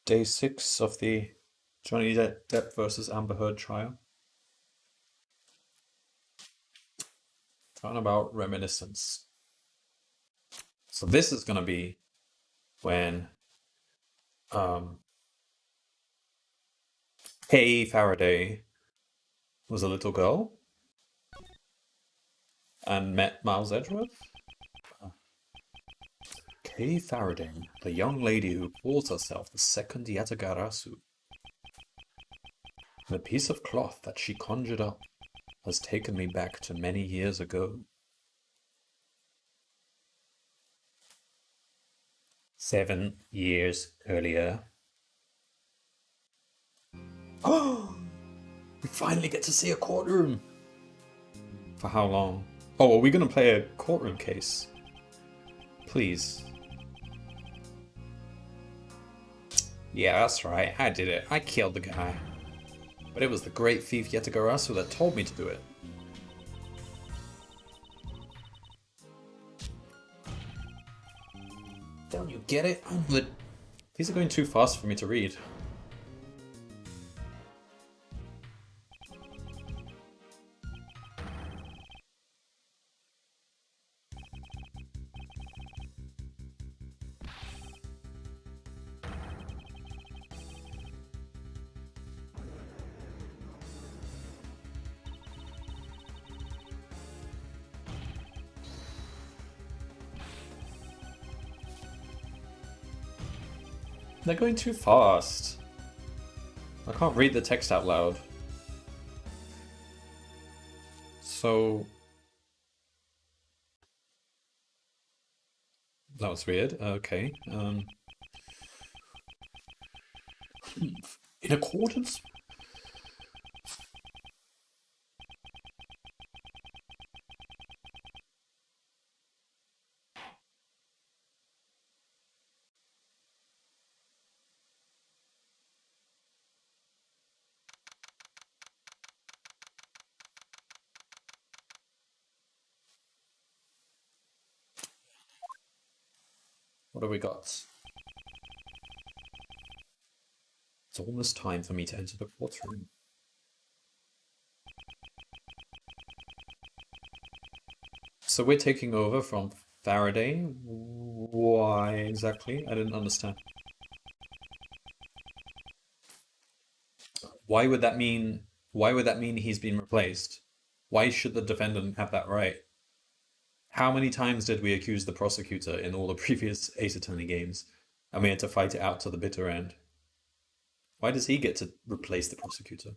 Day 6 of the Johnny Depp versus Amber Heard trial. Talking about reminiscence. So this is gonna be when um, Kay Faraday was a little girl and met Miles Edgeworth. Kay Faraday, the young lady who calls herself the second Yatagarasu. The piece of cloth that she conjured up has taken me back to many years ago. 7 years earlier. Oh, we finally get to see a courtroom. For how long? Oh, are we gonna play a courtroom case? Please. Yeah, that's right. I did it. I killed the guy. But it was the great thief Yetagarasu that told me to do it. Don't you get it? These are going too fast for me to read. They're going too fast. I can't read the text out loud. So... That was weird. Okay. In accordance... What have we got? It's almost time for me to enter the courtroom. So we're taking over from Faraday? Why exactly? I didn't understand. Why would that mean he's been replaced? Why should the defendant have that right? How many times did we accuse the prosecutor in all the previous Ace Attorney games? And we had to fight it out to the bitter end. Why does he get to replace the prosecutor?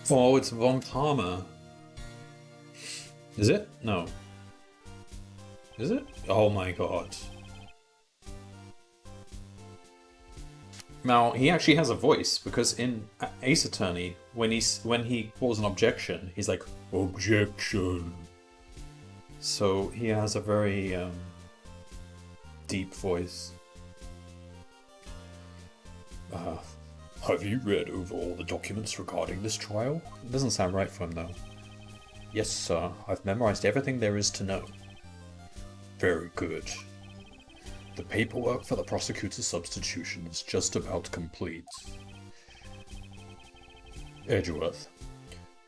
Oh, it's Von Karma. Is it? No. Is it? Oh my god. Now, he actually has a voice, because in Ace Attorney, when he calls an objection, he's like, objection. So he has a very deep voice. Have you read over all the documents regarding this trial? It doesn't sound right for him, though. Yes, sir. I've memorized everything there is to know. Very good. The paperwork for the prosecutor's substitution is just about complete. Edgeworth,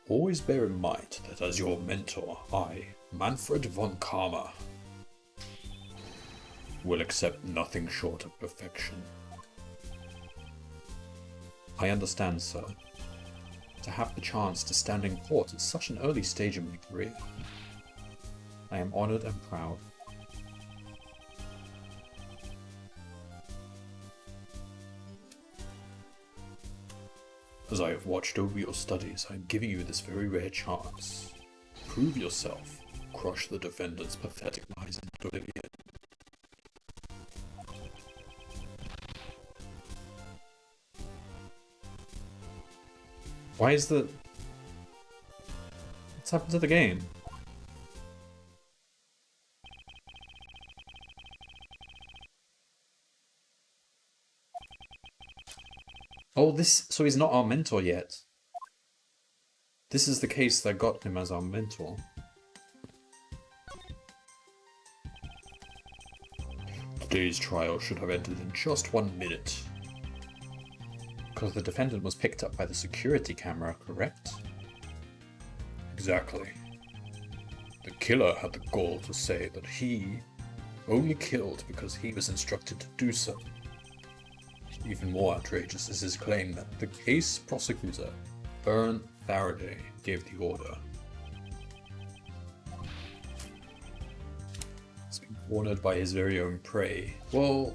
always bear in mind that as your mentor, I, Manfred von Karma, will accept nothing short of perfection. I understand, sir. To have the chance to stand in court at such an early stage in my career, I am honored and proud. As I have watched over your studies, I am giving you this very rare chance. Prove yourself. Crush the defendant's pathetic lies in oblivion. Why is the... What's happened to the game? Oh, this... So he's not our mentor yet. This is the case that got him as our mentor. Today's trial should have ended in just 1 minute. Because the defendant was picked up by the security camera, correct? Exactly. The killer had the gall to say that he only killed because he was instructed to do so. Even more outrageous is his claim that the case prosecutor, Byrne Faraday, gave the order. He's been cornered by his very own prey. Well,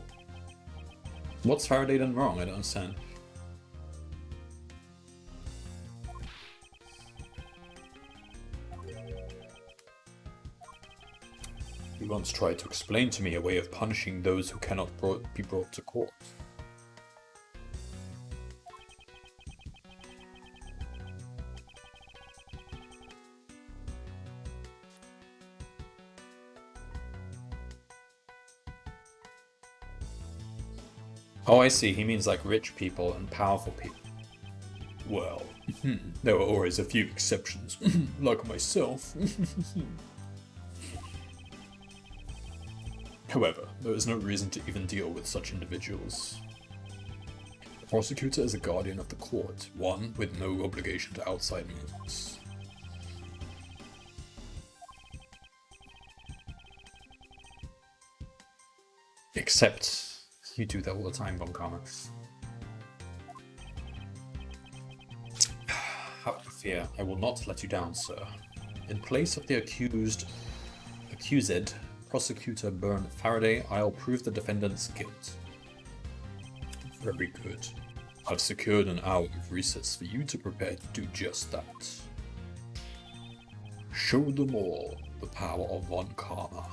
what's Faraday done wrong? I don't understand. He once tried to explain to me a way of punishing those who cannot be brought to court. Oh, I see. He means like rich people and powerful people. Well, there were always a few exceptions, like myself. However, there is no reason to even deal with such individuals. The prosecutor is a guardian of the court, one with no obligation to outside movements. Except you do that all the time, Von Karma. Have no fear, I will not let you down, sir. In place of the accused, Prosecutor Byrne Faraday, I'll prove the defendant's guilt. Very good. I've secured an hour of recess for you to prepare to do just that. Show them all the power of Von Karma.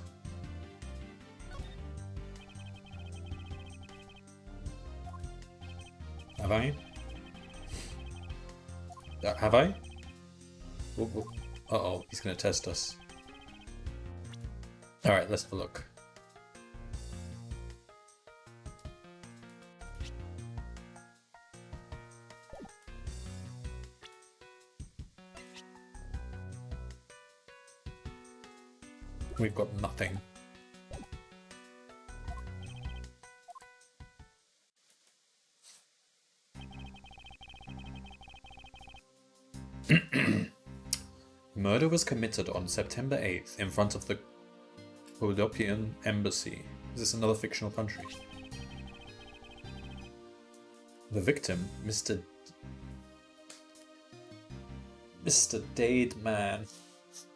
Have I? Have I? Uh-oh, he's gonna test us. Alright, let's have a look. We've got nothing. Murder was committed on September 8th in front of the Kodopian embassy. Is this another fictional country? The victim, Mr. Dade Man.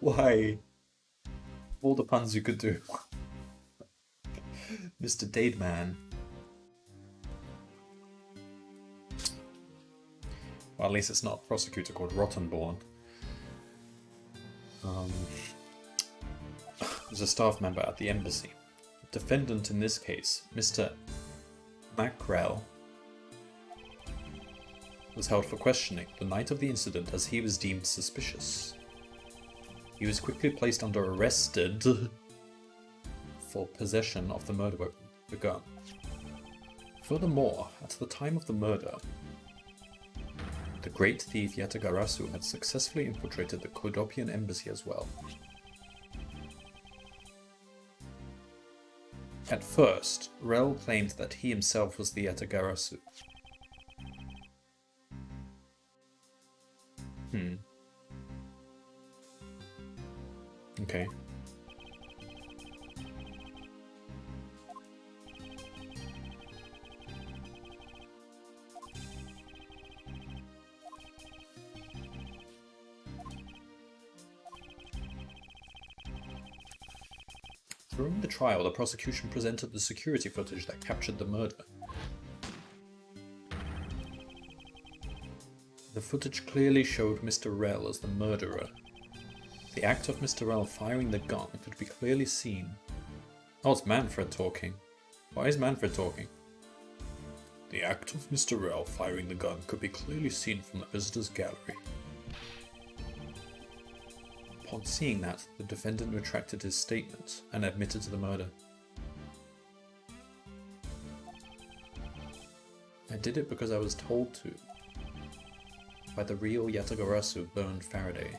Why? All the puns you could do. Mr. Dade Man. Well, at least it's not a prosecutor called Rottenborn. Was a staff member at the embassy. The defendant in this case, Mr. Mackrell, was held for questioning the night of the incident as he was deemed suspicious. He was quickly placed under arrested for possession of the murder weapon, the gun. Furthermore, at the time of the murder, the great thief Yatagarasu had successfully infiltrated the Kodopian embassy as well. At first, Rel claimed that he himself was the Yatagarasu. Okay. During the trial, the prosecution presented the security footage that captured the murder. The footage clearly showed Mr. Rel as the murderer. The act of Mr. Rel firing the gun could be clearly seen. Oh, it's Manfred talking. Why is Manfred talking? The act of Mr. Rel firing the gun could be clearly seen from the visitors' gallery. Upon seeing that, the defendant retracted his statement and admitted to the murder. I did it because I was told to. by the real Yatagarasu burned Faraday.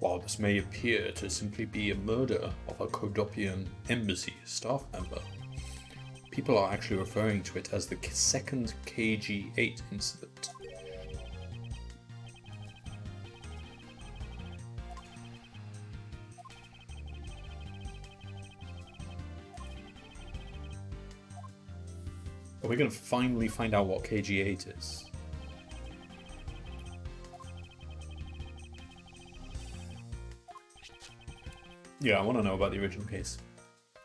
While this may appear to simply be a murder of a Kodopian embassy staff member, people are actually referring to it as the second KG-8 incident. Are we going to finally find out what KG-8 is? Yeah, I want to know about the original case.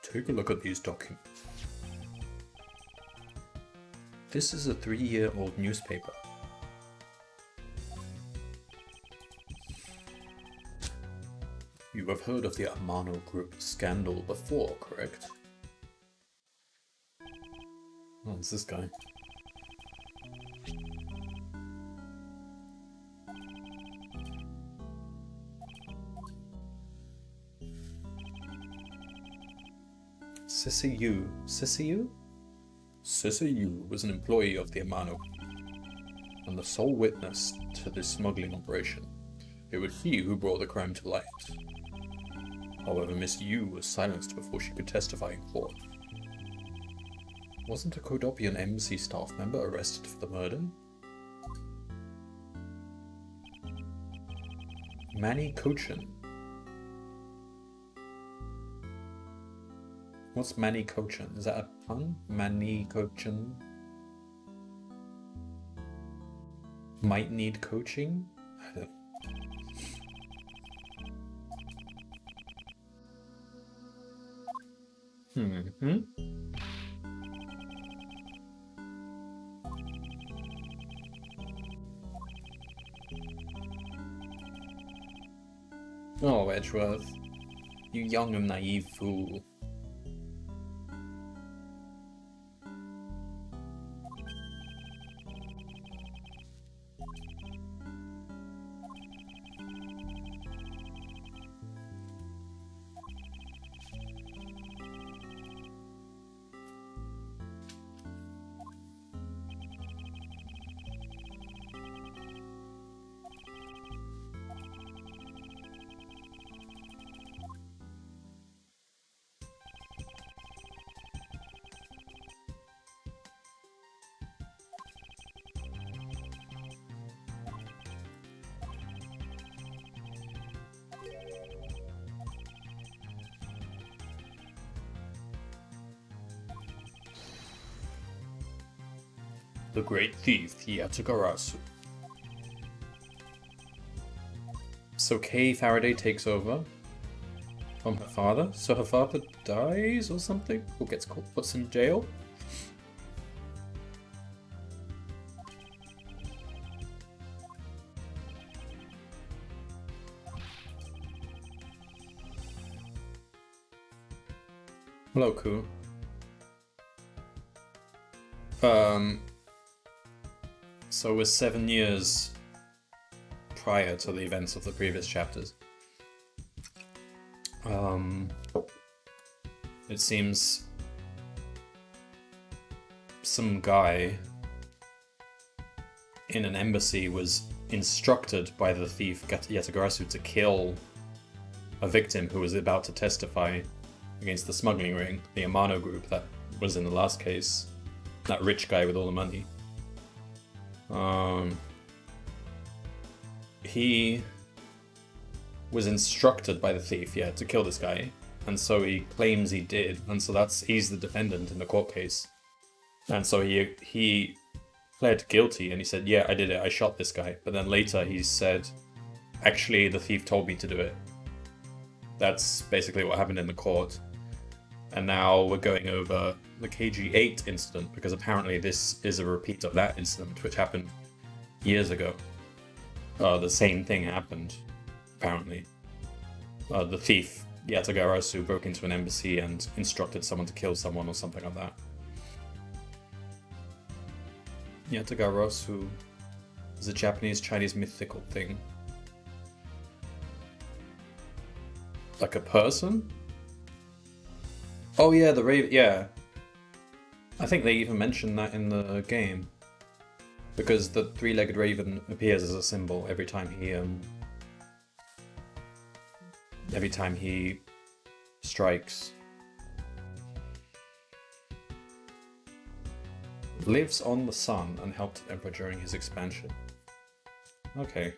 Take a look at these documents. This is a 3-year-old newspaper. You have heard of the Amano Group scandal before, correct? Oh, it's this guy. Sissy Yu? Sissy Yu was an employee of the Amano and the sole witness to this smuggling operation. It was he who brought the crime to light. However, Miss Yu was silenced before she could testify in court. Wasn't a Kodopian embassy staff member arrested for the murder? Manny Cochin. What's Manny Cochin? Is that a pun? Manny Cochin? Might need coaching? I don't know. Oh, Edgeworth. You young and naive fool. The great thief Yatagarasu. So Kay Faraday takes over from her father. So her father dies or something? Or gets caught, puts in jail? Hello, Ku. So we're 7 years prior to the events of the previous chapters. It seems some guy in an embassy was instructed by the thief Yatagarasu to kill a victim who was about to testify against the smuggling ring, the Amano group that was in the last case. That rich guy with all the money. He was instructed by the thief, to kill this guy, and so he claims he did, and so he's the defendant in the court case. And so he pled guilty, and he said, yeah, I did it, I shot this guy. But then later he said, actually, the thief told me to do it. That's basically what happened in the court. And now we're going over the KG-8 incident, because apparently this is a repeat of that incident, which happened years ago. The same thing happened, apparently. The thief, Yatagarasu, broke into an embassy and instructed someone to kill someone or something like that. Yatagarasu It's a Japanese-Chinese mythical thing. Like a person? Oh yeah, the raven. Yeah. I think they even mentioned that in the game. Because the three-legged raven appears as a symbol every time he strikes. Lives on the sun and helped the Emperor during his expansion. Okay.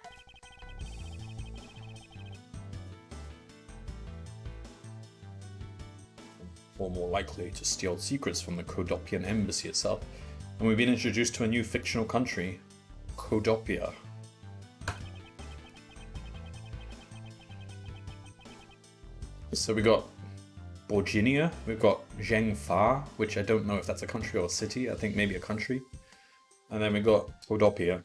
Or more likely to steal secrets from the Kodopian embassy itself. And we've been introduced to a new fictional country, Kodopia. So we got Borginia, we've got Zhengfa, which I don't know if that's a country or a city, I think maybe a country. And then we got Kodopia.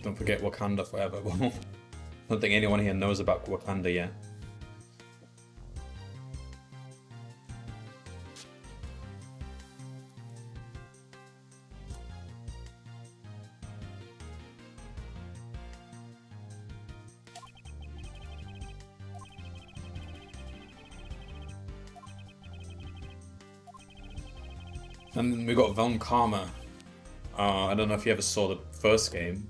Don't forget Wakanda forever. I don't think anyone here knows about Wakanda yet. And we got Von Karma. I don't know if you ever saw the first game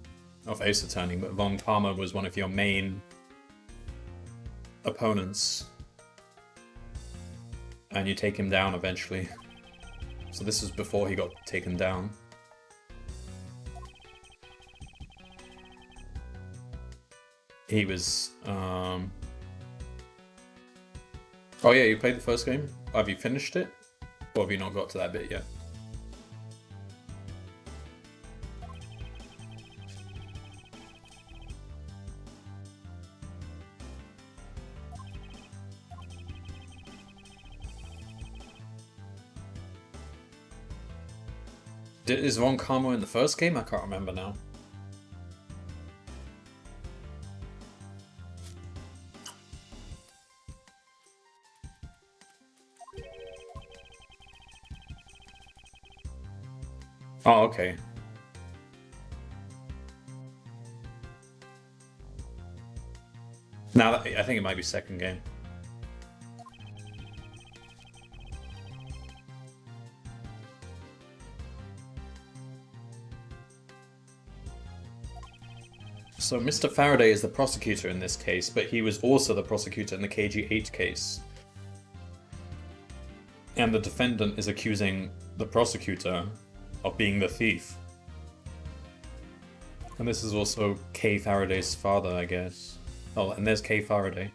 of Ace Attorney, but Von Karma was one of your main opponents. And you take him down eventually. So this was before he got taken down. He was... Oh yeah, you played the first game? Have you finished it? Or have you not got to that bit yet? Is Von Karma in the first game? I can't remember now. Oh, okay. Now, I think it might be second game. So Mr. Faraday is the prosecutor in this case, but he was also the prosecutor in the KG8 case. And the defendant is accusing the prosecutor of being the thief. And this is also Kay Faraday's father, I guess. Oh, and there's Kay Faraday.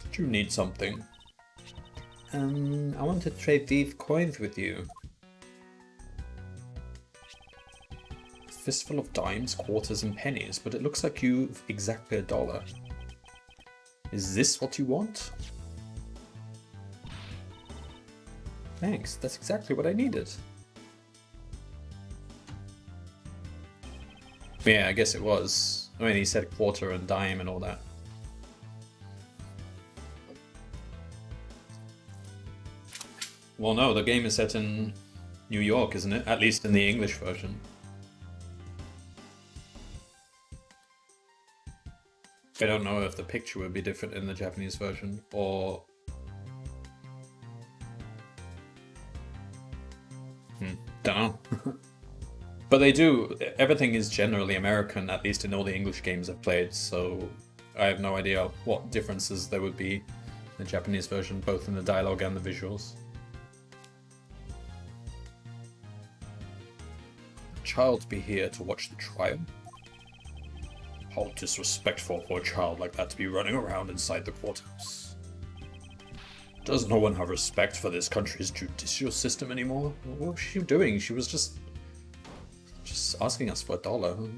Did you need something? I want to trade thief coins with you. Fistful of dimes, quarters, and pennies, but it looks like you've exactly $1. Is this what you want? Thanks, that's exactly what I needed. Yeah, I guess it was. I mean, he said quarter and dime and all that. Well, no, the game is set in New York, isn't it? At least in the English version. I don't know if the picture would be different in the Japanese version, or... don't know. But they do, everything is generally American, at least in all the English games I've played, so I have no idea what differences there would be in the Japanese version, both in the dialogue and the visuals. Child be here to watch the trial? How disrespectful for a child like that to be running around inside the courthouse. Does no one have respect for this country's judicial system anymore? What was she doing? She was just asking us for $1.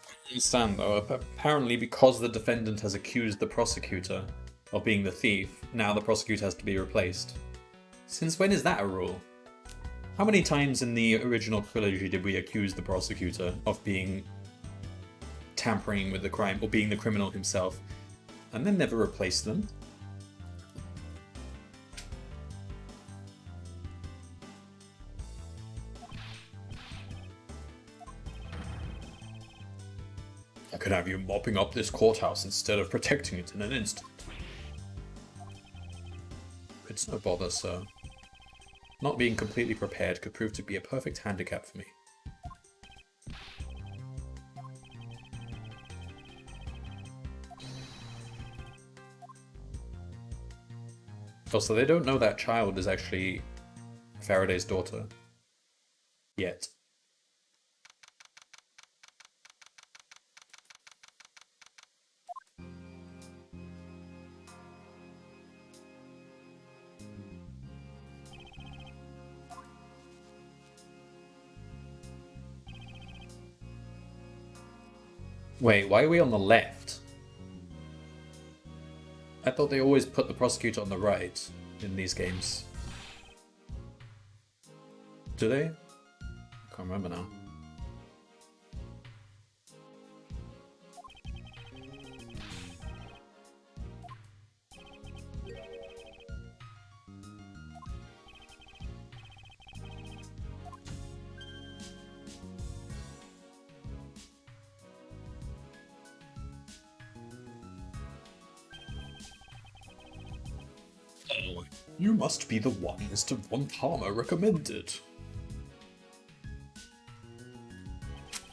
I understand though, apparently because the defendant has accused the prosecutor of being the thief, now the prosecutor has to be replaced. Since when is that a rule? How many times in the original trilogy did we accuse the prosecutor of being tampering with the crime, or being the criminal himself, and then never replace them? I could have you mopping up this courthouse instead of protecting it in an instant. It's no bother, sir. Not being completely prepared could prove to be a perfect handicap for me. Also, they don't know that child is actually Faraday's daughter. Yet. Wait, why are we on the left? I thought they always put the prosecutor on the right in these games. Do they? I can't remember now. Oh, you must be the one Mr. Von Palmer recommended.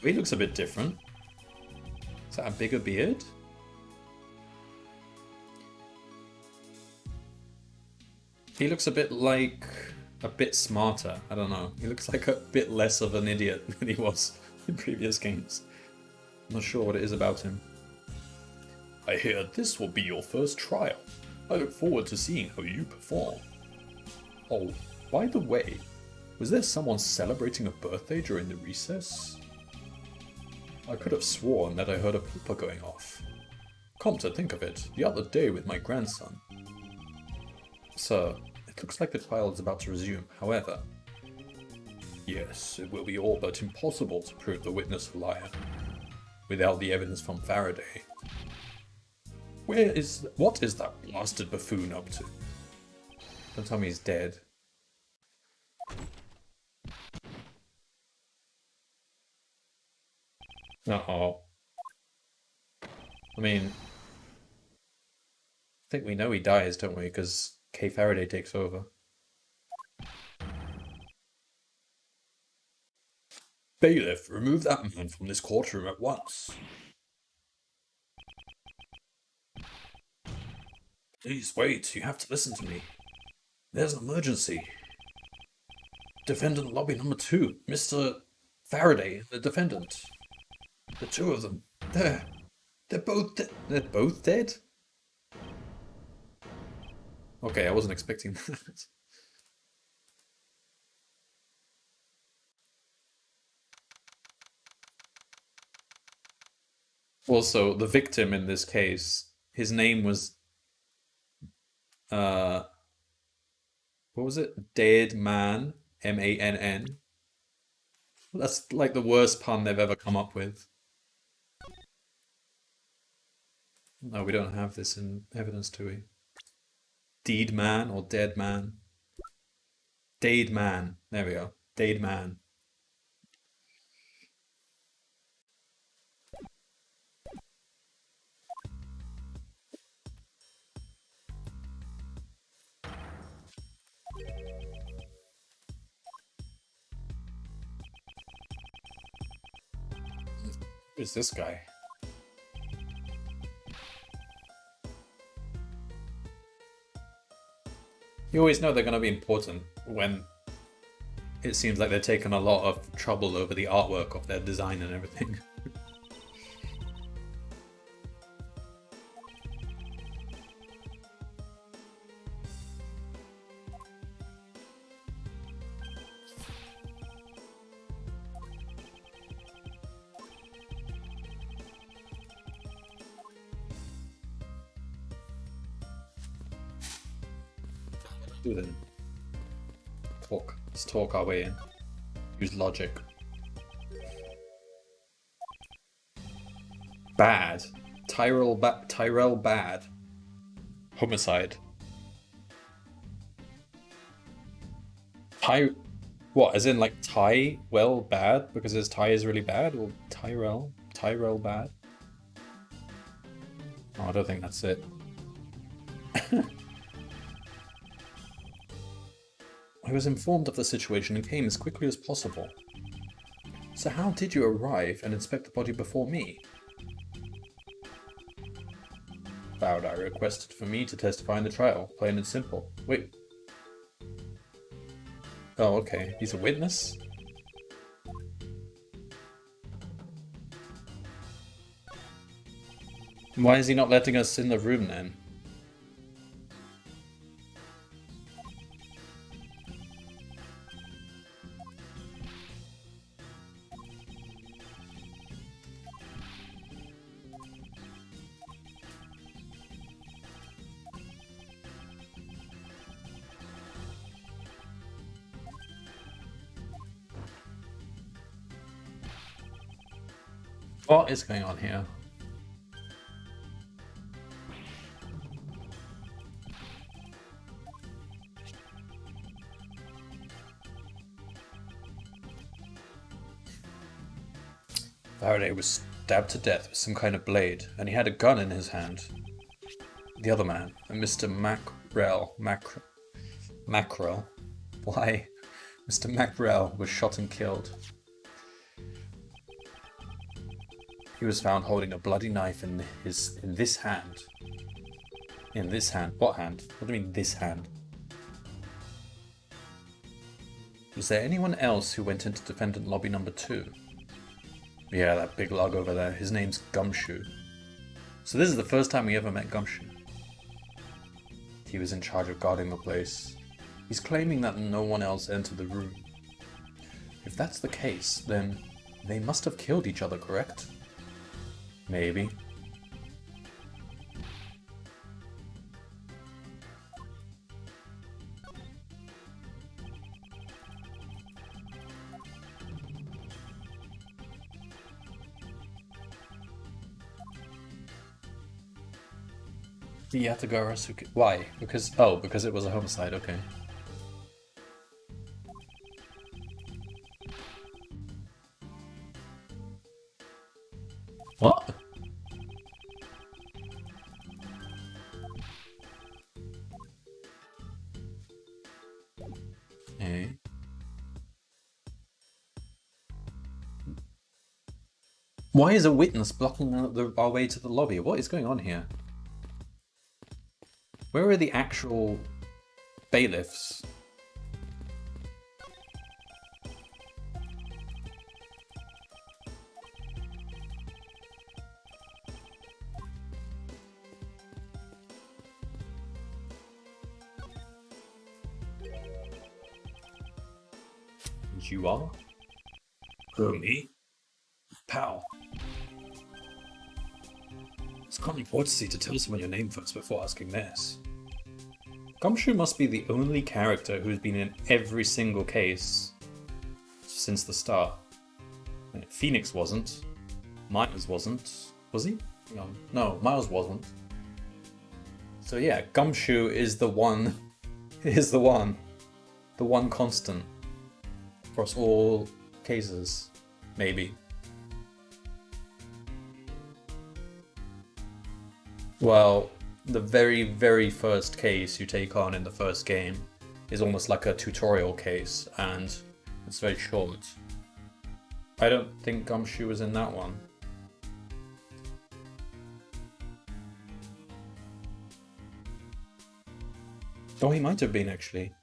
He looks a bit different. Is that a bigger beard? He looks a bit like... a bit smarter. I don't know. He looks like a bit less of an idiot than he was in previous games. I'm not sure what it is about him. I hear this will be your first trial. I look forward to seeing how you perform. Oh, by the way, was there someone celebrating a birthday during the recess? I could have sworn that I heard a pooper going off. Come to think of it, the other day with my grandson. Sir, it looks like the trial is about to resume, however. Yes, it will be all but impossible to prove the witness a liar, without the evidence from Faraday. What is that blasted buffoon up to? Don't tell me he's dead. Uh-oh. I mean, I think we know he dies, don't we? Because Kay Faraday takes over. Bailiff, remove that man from this courtroom at once. Please wait, you have to listen to me. There's an emergency. Defendant lobby number 2, Mr. Faraday, the defendant. The two of them. They're both dead. They're both dead? Okay, I wasn't expecting that. Also, the victim in this case, his name was what was it? Dead Man, M-A-N-N. That's like the worst pun they've ever come up with. No, we don't have this in evidence, do we? Deed Man or Dead Man? Dead Man. There we go. Dead Man. Who's this guy? You always know they're going to be important when it seems like they're taking a lot of trouble over the artwork of their design and everything. do then? Talk. Let's talk our way in. Use logic. Bad. Tyrell bad. Homicide. What? As in like Tyrell bad because his tie is really bad, or Tyrell bad? Oh, I don't think that's it. I was informed of the situation and came as quickly as possible. So how did you arrive and inspect the body before me? Faraday requested for me to testify in the trial, plain and simple. Wait. Oh, okay. He's a witness? Why is he not letting us in the room then? What is going on here? Faraday was stabbed to death with some kind of blade, and he had a gun in his hand. The other man, a Mr. Mackrell. Why? Mr. Mackrell was shot and killed. He was found holding a bloody knife in this hand. In this hand? What hand? What do you mean, this hand? Was there anyone else who went into defendant lobby number 2? Yeah, that big lug over there. His name's Gumshoe. So this is the first time we ever met Gumshoe. He was in charge of guarding the place. He's claiming that no one else entered the room. If that's the case, then they must have killed each other, correct? Maybe. The Yatagara. Why? Because it was a homicide, okay. What? Hey. Why is a witness blocking our way to the lobby? What is going on here? Where are the actual bailiffs? You are? Who, me? Pal. It's common courtesy to tell someone your name first before asking this. Gumshoe must be the only character who's been in every single case since the start. Phoenix wasn't. Miles wasn't. Was he? No, Miles wasn't. So yeah, Gumshoe is the one. The one constant across all cases, maybe. Well, the very, very first case you take on in the first game is almost like a tutorial case, and it's very short. I don't think Gumshoe was in that one. Oh, he might have been, actually.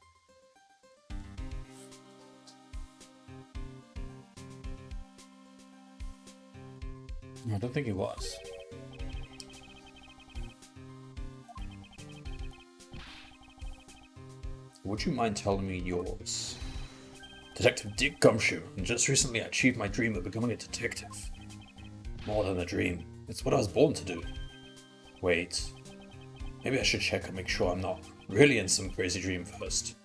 No, I don't think he was. Would you mind telling me yours? Detective Dick Gumshoe, and just recently I achieved my dream of becoming a detective. More than a dream, it's what I was born to do. Wait, maybe I should check and make sure I'm not really in some crazy dream first.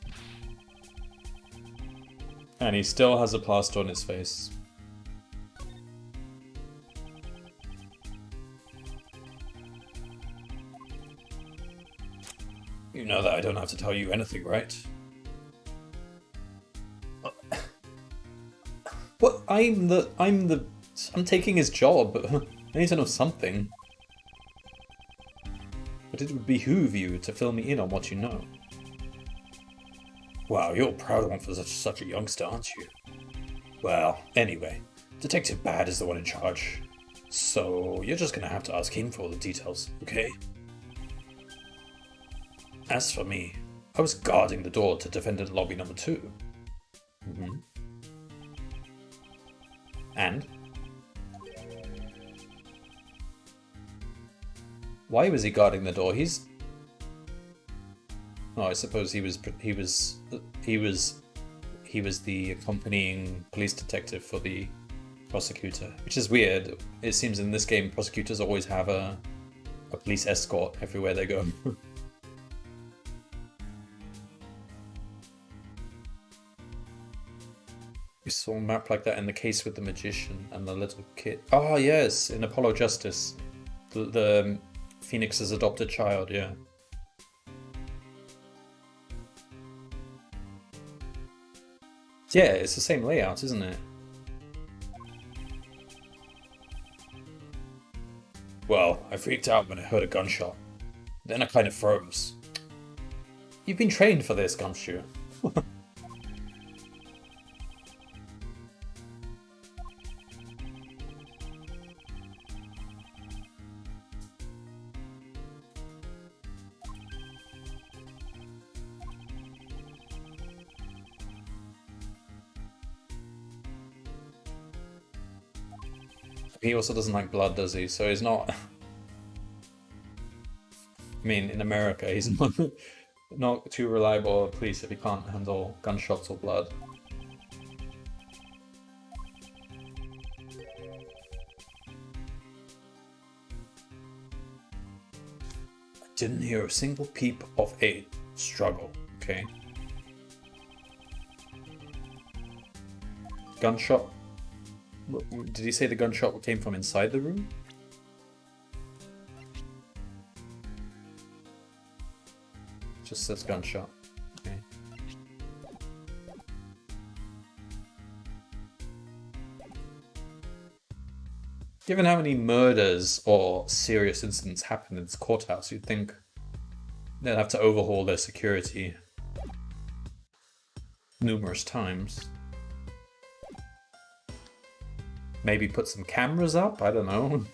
And he still has a plaster on his face. You know that I don't have to tell you anything, right? What? I'm taking his job. I need to know something. But it would behoove you to fill me in on what you know. Wow, you're a proud one for such a youngster, aren't you? Well, anyway, Detective Bad is the one in charge. So you're just gonna have to ask him for all the details, okay? As for me, I was guarding the door to defendant lobby number 2. Mm-hmm. And? Why was he guarding the door? Oh, I suppose he was the accompanying police detective for the prosecutor, which is weird. It seems in this game prosecutors always have a police escort everywhere they go. We saw a map like that in the case with the magician and the little kid. Oh yes, in Apollo Justice, the Phoenix's adopted child. Yeah. Yeah, it's the same layout, isn't it? Well, I freaked out when I heard a gunshot. Then I kind of froze. You've been trained for this, Gumshoe. He also doesn't like blood, does he? So he's not... I mean, in America, he's not too reliable a police if he can't handle gunshots or blood. I didn't hear a single peep of a struggle, okay? Gunshot... Did he say the gunshot came from inside the room? Just says gunshot. Okay. Given how many murders or serious incidents happen in this courthouse, you'd think they'd have to overhaul their security numerous times. Maybe put some cameras up? I don't know.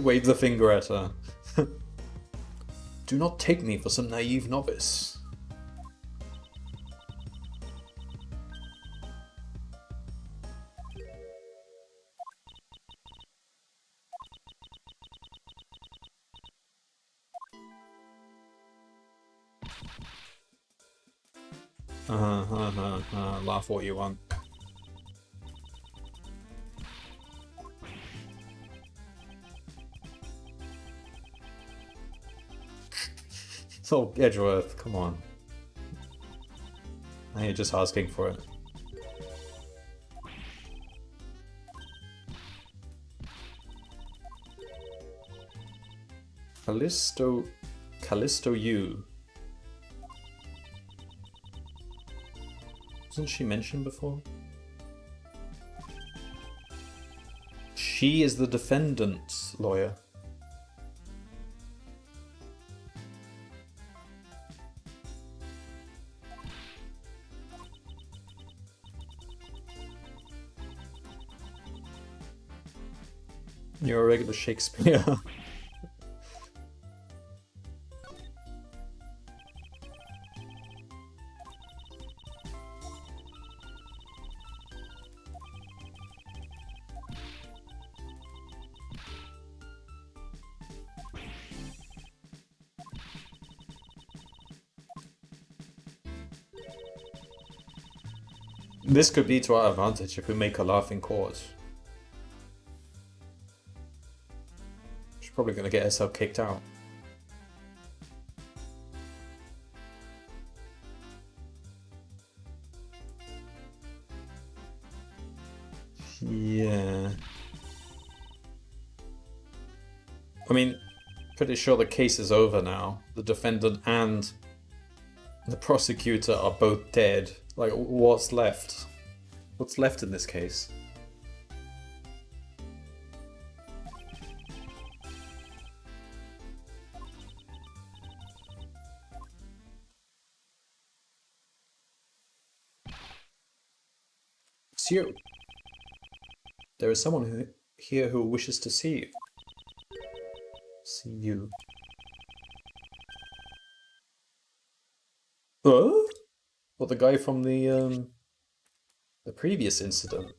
Wave the finger at her. Do not take me for some naive novice. Laugh what you want. So, Edgeworth, come on. Now you're just asking for it. Callisto U. Wasn't she mentioned before? She is the defendant's lawyer. You're a regular Shakespeare. This could be to our advantage if we make a laughing cause. She's probably going to get herself kicked out. Yeah. I mean, pretty sure the case is over now. The defendant and the prosecutor are both dead. Like, what's left? What's left in this case? It's you. There is someone here who wishes to see you. See you. Huh? Well, the guy from the previous incident.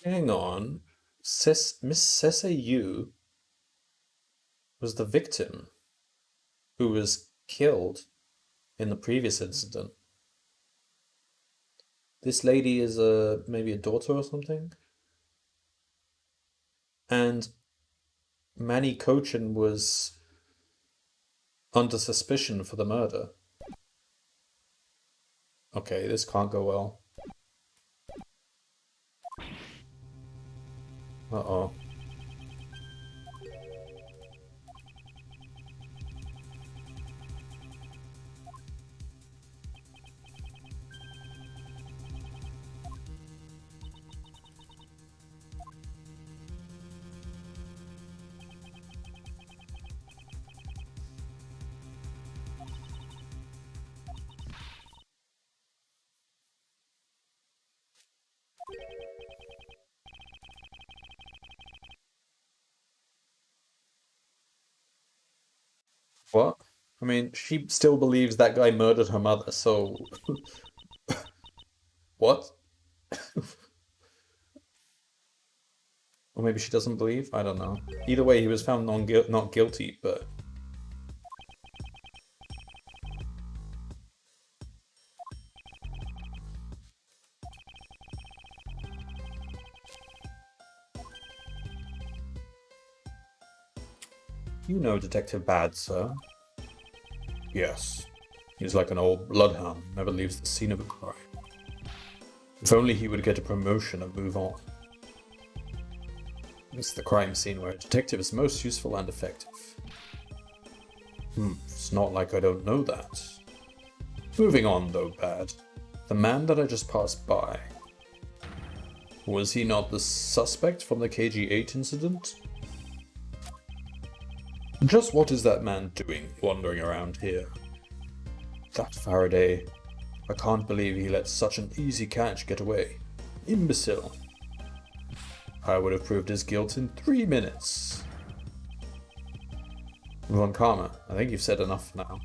Hang on. Miss Sese Yu was the victim who was killed in the previous incident. This lady is maybe a daughter or something. And Manny Cochin was under suspicion for the murder. Okay, this can't go well. Uh-oh. What? I mean, she still believes that guy murdered her mother, so... What? Or maybe she doesn't believe? I don't know. Either way, he was found not guilty, but... You know Detective Bad, sir? Yes. He's like an old bloodhound, never leaves the scene of a crime. If only he would get a promotion and move on. It's the crime scene where a detective is most useful and effective. It's not like I don't know that. Moving on though, Bad. The man that I just passed by. Was he not the suspect from the KG8 incident? Just what is that man doing wandering around here? That Faraday. I can't believe he let such an easy catch get away. Imbecile. I would have proved his guilt in 3 minutes. Von Karma, I think you've said enough now.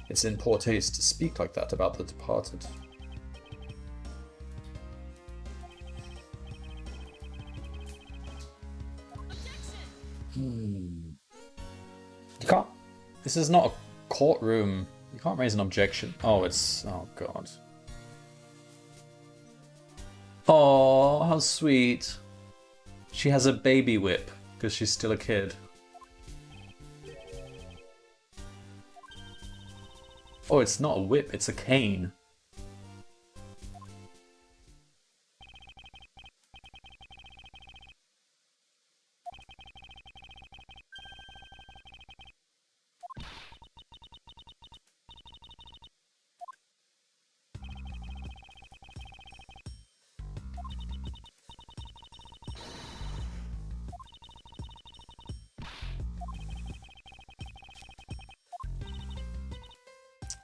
It's in poor taste to speak like that about the departed. You can't... This is not a courtroom. You can't raise an objection. Oh, it's... Oh, God. Oh, how sweet. She has a baby whip because she's still a kid. Oh, it's not a whip, it's a cane.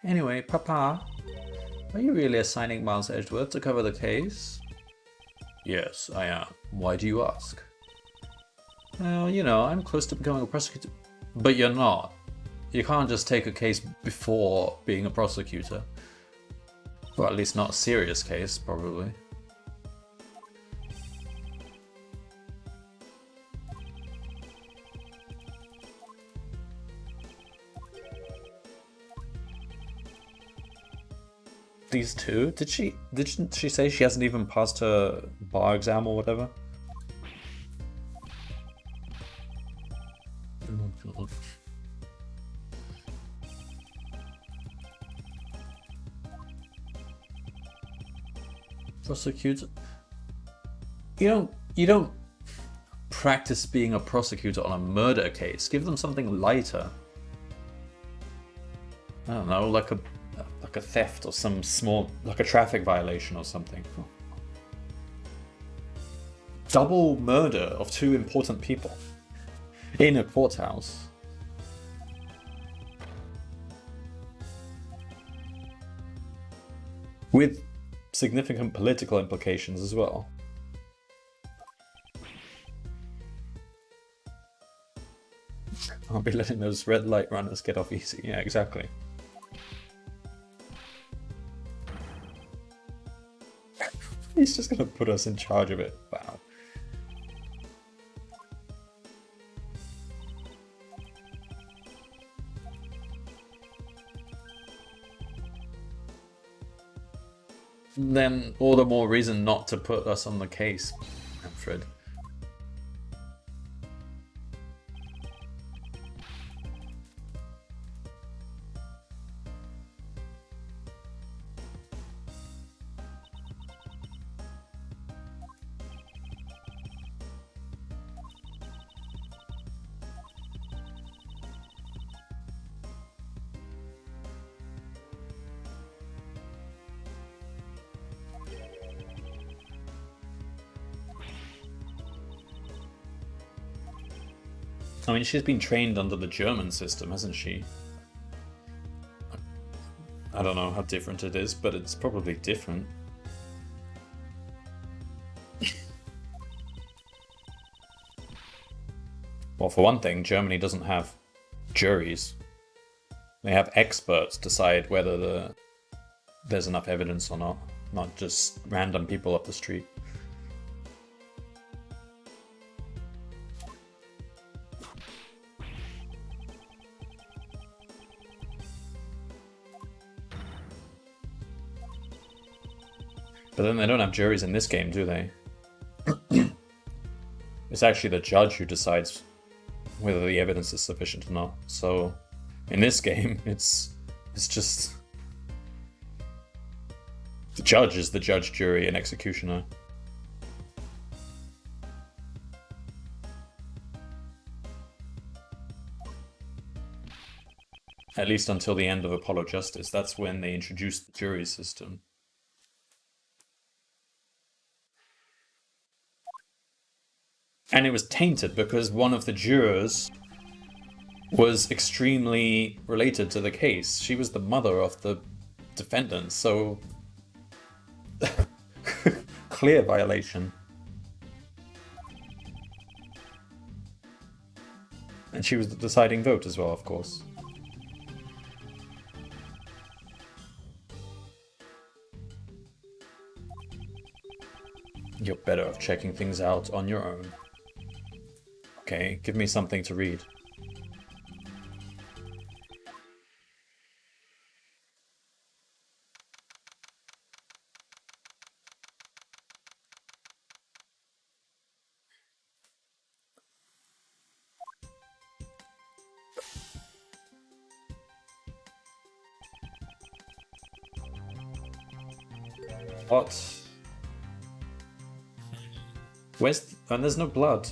Anyway, Papa, are you really assigning Miles Edgeworth to cover the case? Yes, I am. Why do you ask? Well, you know, I'm close to becoming a prosecutor. But you're not. You can't just take a case before being a prosecutor. Well, at least not a serious case, probably. These two? Didn't she say she hasn't even passed her bar exam or whatever? Oh god. Prosecutor? You don't practice being a prosecutor on a murder case. Give them something lighter. I don't know, like a theft or some small, like a traffic violation or something. Double murder of two important people in a courthouse. With significant political implications as well. I'll be letting those red light runners get off easy. Yeah, exactly. He's just gonna put us in charge of it. Wow. Then all the more reason not to put us on the case, Manfred. I mean, she's been trained under the German system, hasn't she? I don't know how different it is, but it's probably different. Well, for one thing, Germany doesn't have juries. They have experts decide whether there's enough evidence or not just random people off the street. But then they don't have juries in this game, do they? It's actually the judge who decides whether the evidence is sufficient or not. So, in this game, it's just... the judge is the judge, jury, and executioner. At least until the end of Apollo Justice. That's when they introduced the jury system. And it was tainted because one of the jurors was extremely related to the case. She was the mother of the defendant, so clear violation. And she was the deciding vote as well, of course. You're better off checking things out on your own. Okay, give me something to read. What? Where's... and there's no blood.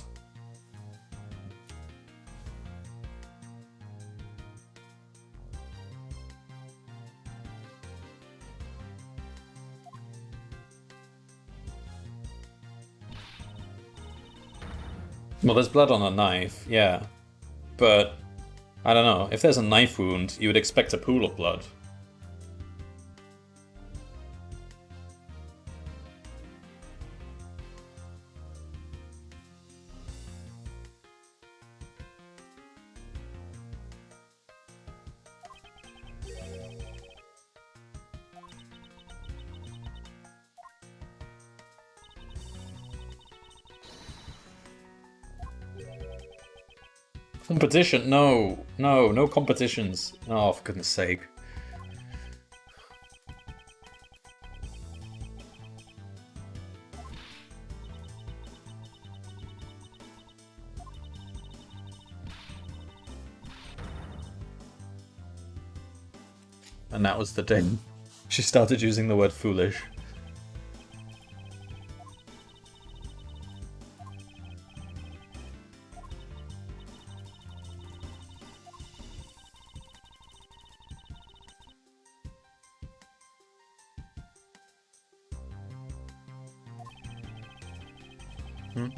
Well, there's blood on a knife, yeah. But, I don't know, if there's a knife wound, you would expect a pool of blood. Competition? No, no, no competitions. Oh, for goodness sake. And that was the day she started using the word foolish. Hmm?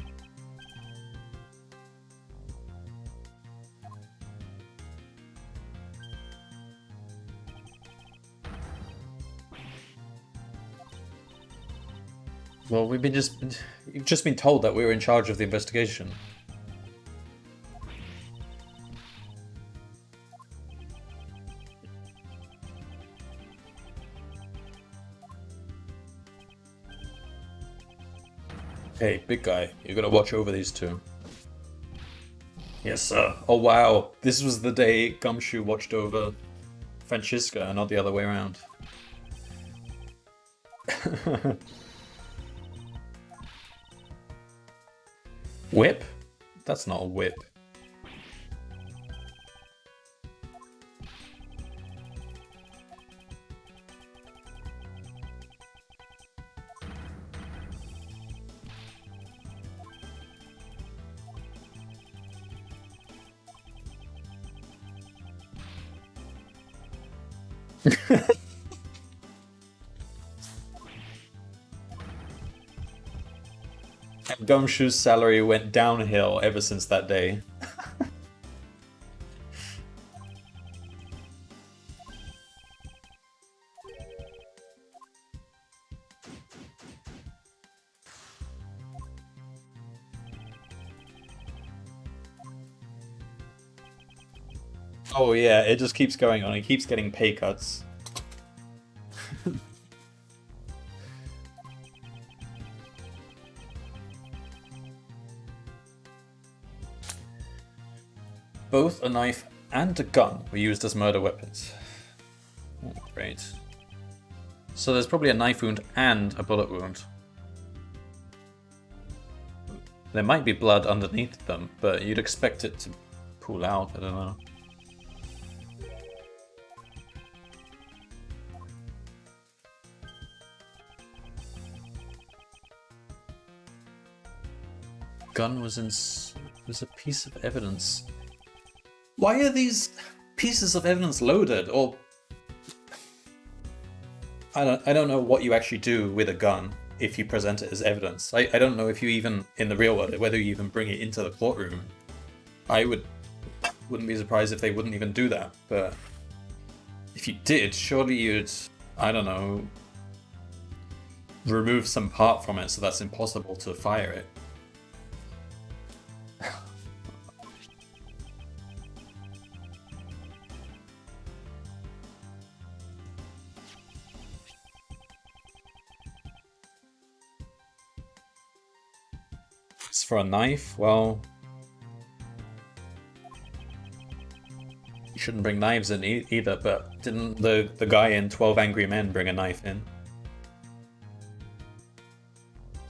Well, you've just been told that we were in charge of the investigation. Hey, big guy, you gotta watch over these two. Yes, sir. Oh, wow. This was the day Gumshoe watched over Francisca, not the other way around. Whip? That's not a whip. Gumshoe's salary went downhill ever since that day. Oh yeah, it just keeps going on. He keeps getting pay cuts. Both a knife and a gun were used as murder weapons. Oh, great. So there's probably a knife wound and a bullet wound. There might be blood underneath them, but you'd expect it to pool out, I don't know. Gun was a piece of evidence. Why are these pieces of evidence loaded? Or I don't know what you actually do with a gun if you present it as evidence. I don't know if you even, in the real world, whether you even bring it into the courtroom. I wouldn't be surprised if they wouldn't even do that, but if you did, surely you'd, I don't know, remove some part from it so that's impossible to fire it. As for a knife, well, you shouldn't bring knives in either, but didn't the guy in 12 Angry Men bring a knife in?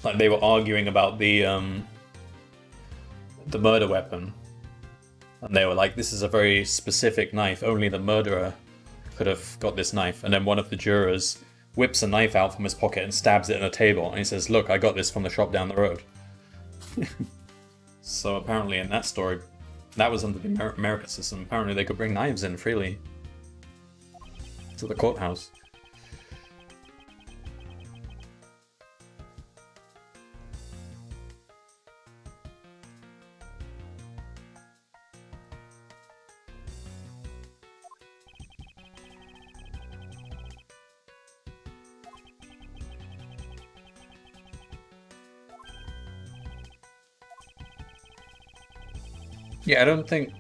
Like, they were arguing about the murder weapon, and they were like, this is a very specific knife, only the murderer could have got this knife. And then one of the jurors whips a knife out from his pocket and stabs it in a table, and he says, look, I got this from the shop down the road. So apparently in that story, that was under the American system. Apparently they could bring knives in freely to the courthouse. Yeah, I don't think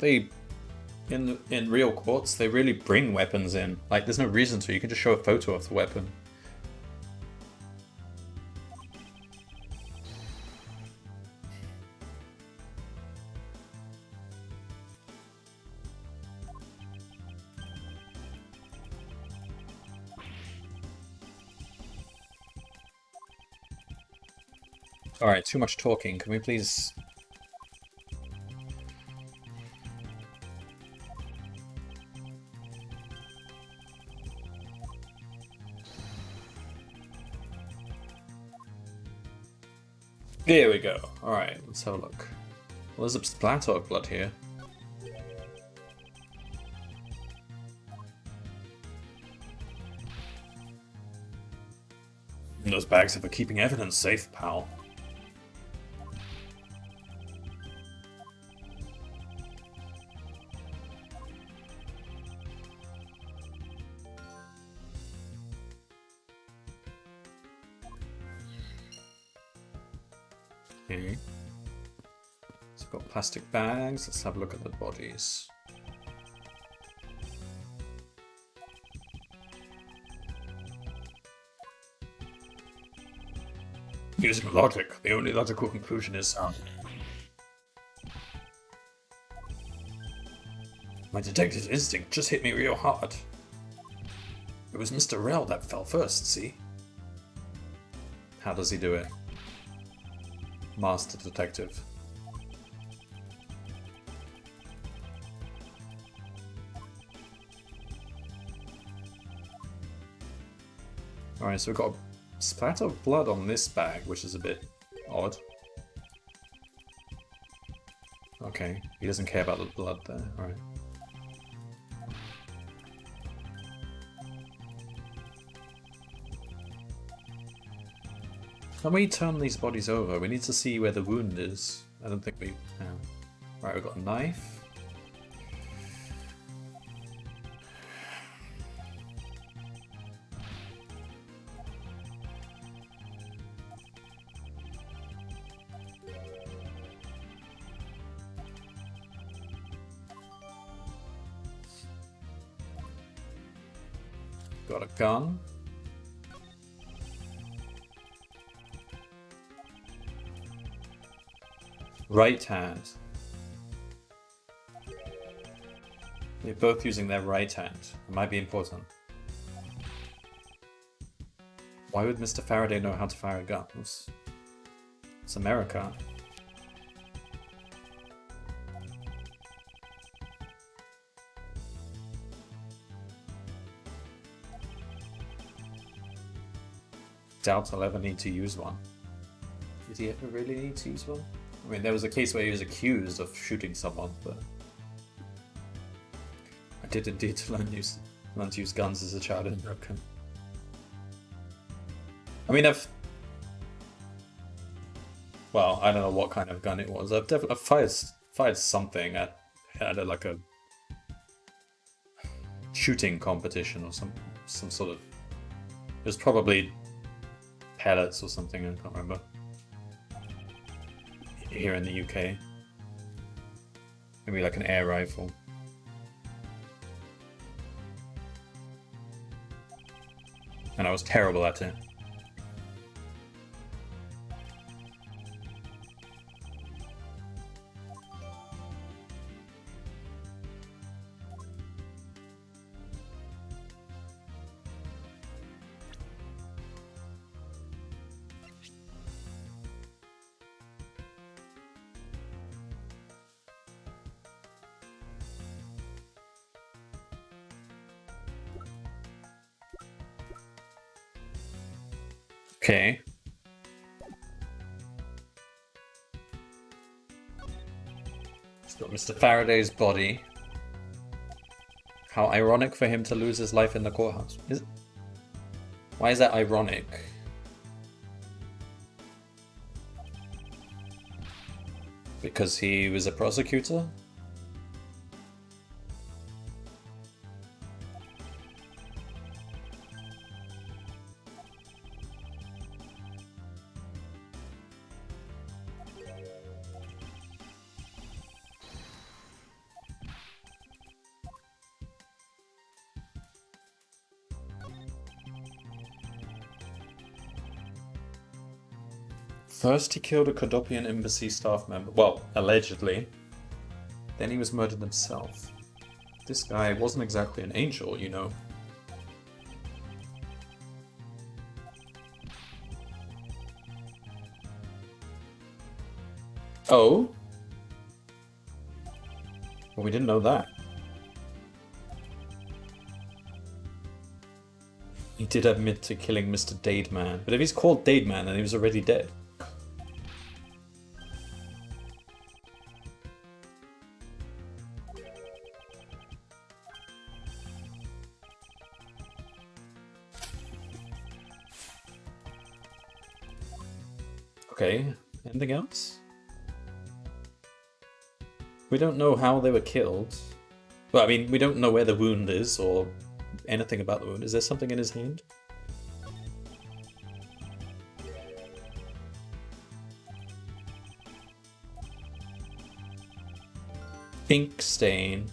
they in real courts they really bring weapons in. Like, there's no reason to. You can just show a photo of the weapon. Alright, too much talking. Can we please... There we go. Alright, let's have a look. Well, there's a splatter of blood here. Those bags are for keeping evidence safe, pal. Okay. So we've got plastic bags. Let's have a look at the bodies. Using logic, the only logical conclusion is my detective instinct just hit me real hard. It was Mr. Rell that fell first, see? How does he do it? Master detective. Alright, so we've got a splatter of blood on this bag, which is a bit odd. Okay, he doesn't care about the blood there, alright. Can we turn these bodies over? We need to see where the wound is. I don't think we have. Right, we've got a knife. Got a gun. Right hand. They're both using their right hand. It might be important. Why would Mr. Faraday know how to fire guns? It's America. Doubt I'll ever need to use one. Did he ever really need to use one? I mean, there was a case where he was accused of shooting someone, but I did indeed learn to use guns as a child in America. I mean, well, I don't know what kind of gun it was. I've definitely fired something at like a shooting competition or some sort of. It was probably pellets or something. I can't remember. Here in the UK, maybe like an air rifle. And I was terrible at it. Okay. It's got Mr. Faraday's body. How ironic for him to lose his life in the courthouse. Why is that ironic? Because he was a prosecutor? First he killed a Kodopian embassy staff member, well, allegedly. Then he was murdered himself. This guy wasn't exactly an angel, you know. Oh? Well, we didn't know that. He did admit to killing Mr. Dademan, but if he's called Dademan, then he was already dead. Okay, anything else? We don't know how they were killed. Well, I mean, we don't know where the wound is or anything about the wound. Is there something in his hand? Ink stain.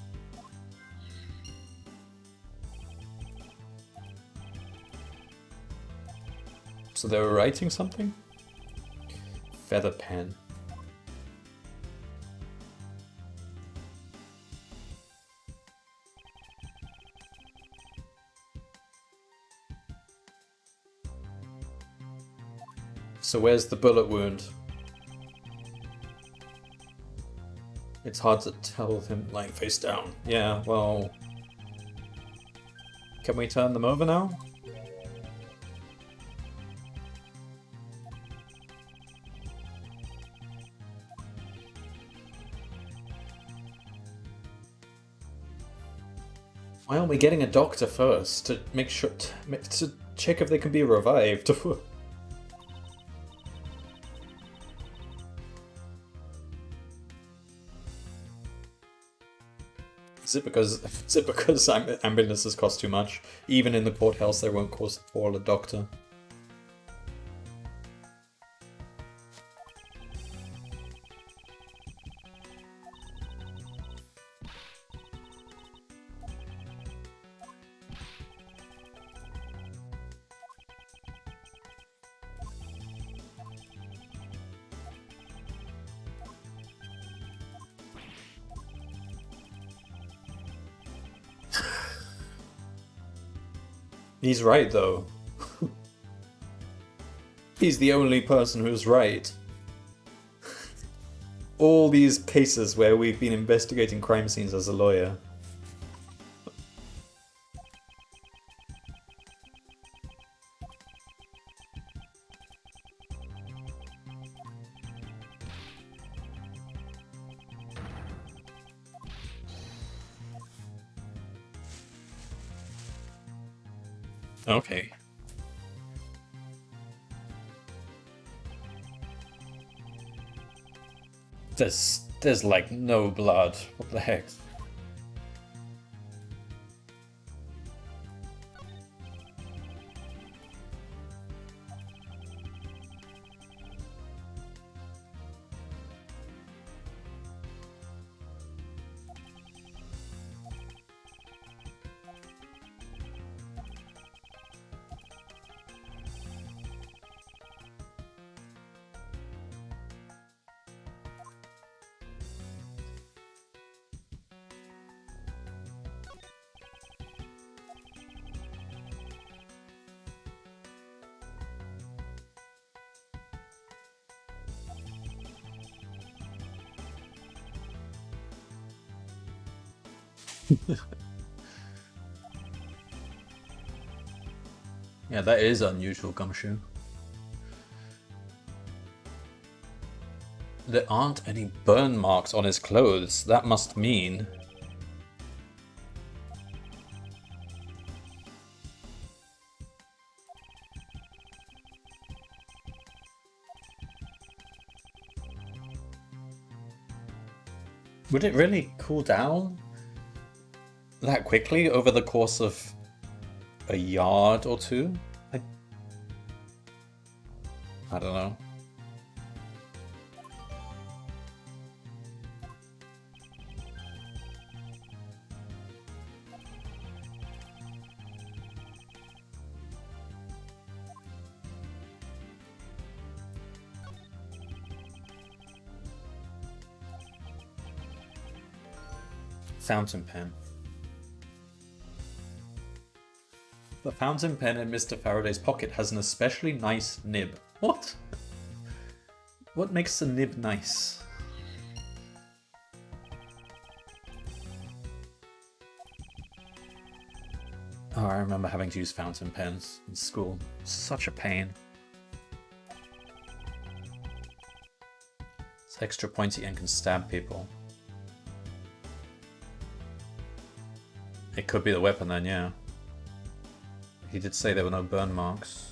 So they were writing something? Feather pen. So where's the bullet wound? It's hard to tell with him lying face down. Yeah, well... Can we turn them over now? Why aren't we getting a doctor first to make sure to check if they can be revived? Is it because ambulances cost too much? Even in the courthouse, they won't call a doctor. He's right, though. He's the only person who's right. All these cases where we've been investigating crime scenes as a lawyer. Okay. There's like no blood. What the heck? Yeah, that is unusual, Gumshoe. There aren't any burn marks on his clothes. That must mean... Would it really cool down that quickly over the course of a yard or two? I don't know. Fountain pen. The fountain pen in Mr. Faraday's pocket has an especially nice nib. What? What makes the nib nice? Oh, I remember having to use fountain pens in school. Such a pain. It's extra pointy and can stab people. It could be the weapon then, yeah. He did say there were no burn marks.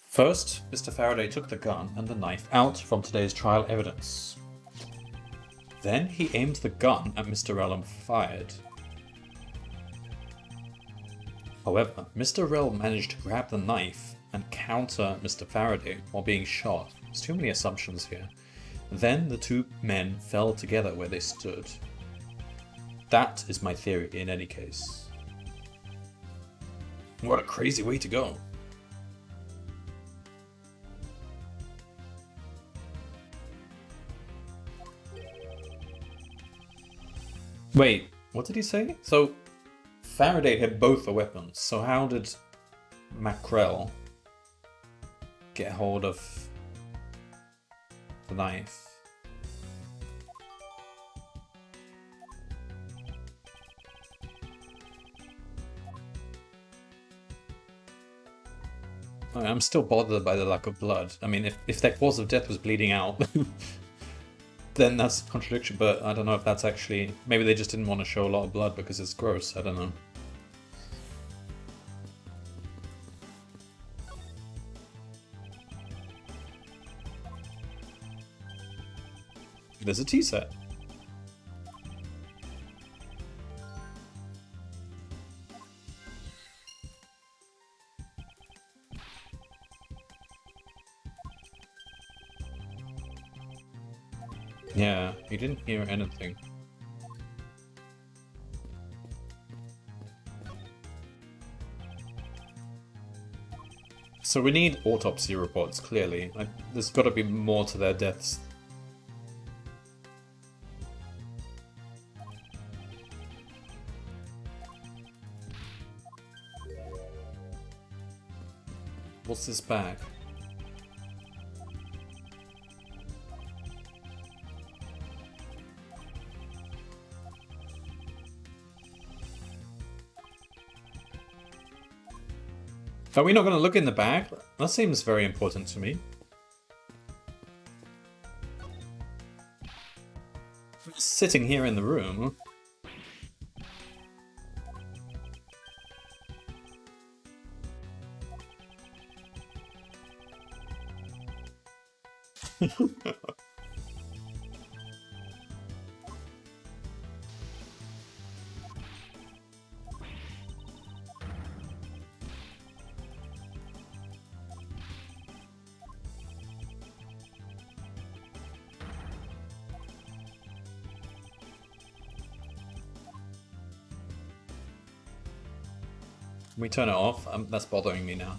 First, Mr. Faraday took the gun and the knife out from today's trial evidence. Then he aimed the gun at Mr. Rell and fired. However, Mr. Rell managed to grab the knife and counter Mr. Faraday while being shot. There's too many assumptions here. Then the two men fell together where they stood. That is my theory in any case. What a crazy way to go. Wait, what did he say? So, Faraday had both the weapons, so how did Mackrell get hold of the knife? I'm still bothered by the lack of blood. I mean, if their cause of death was bleeding out, then that's a contradiction, but I don't know if that's actually... Maybe they just didn't want to show a lot of blood because it's gross, I don't know. There's a tea set. Yeah, he didn't hear anything. So we need autopsy reports, clearly. There's got to be more to their deaths. What's this bag? Are we not going to look in the bag? That seems very important to me. Sitting here in the room. Can we turn it off? That's bothering me now.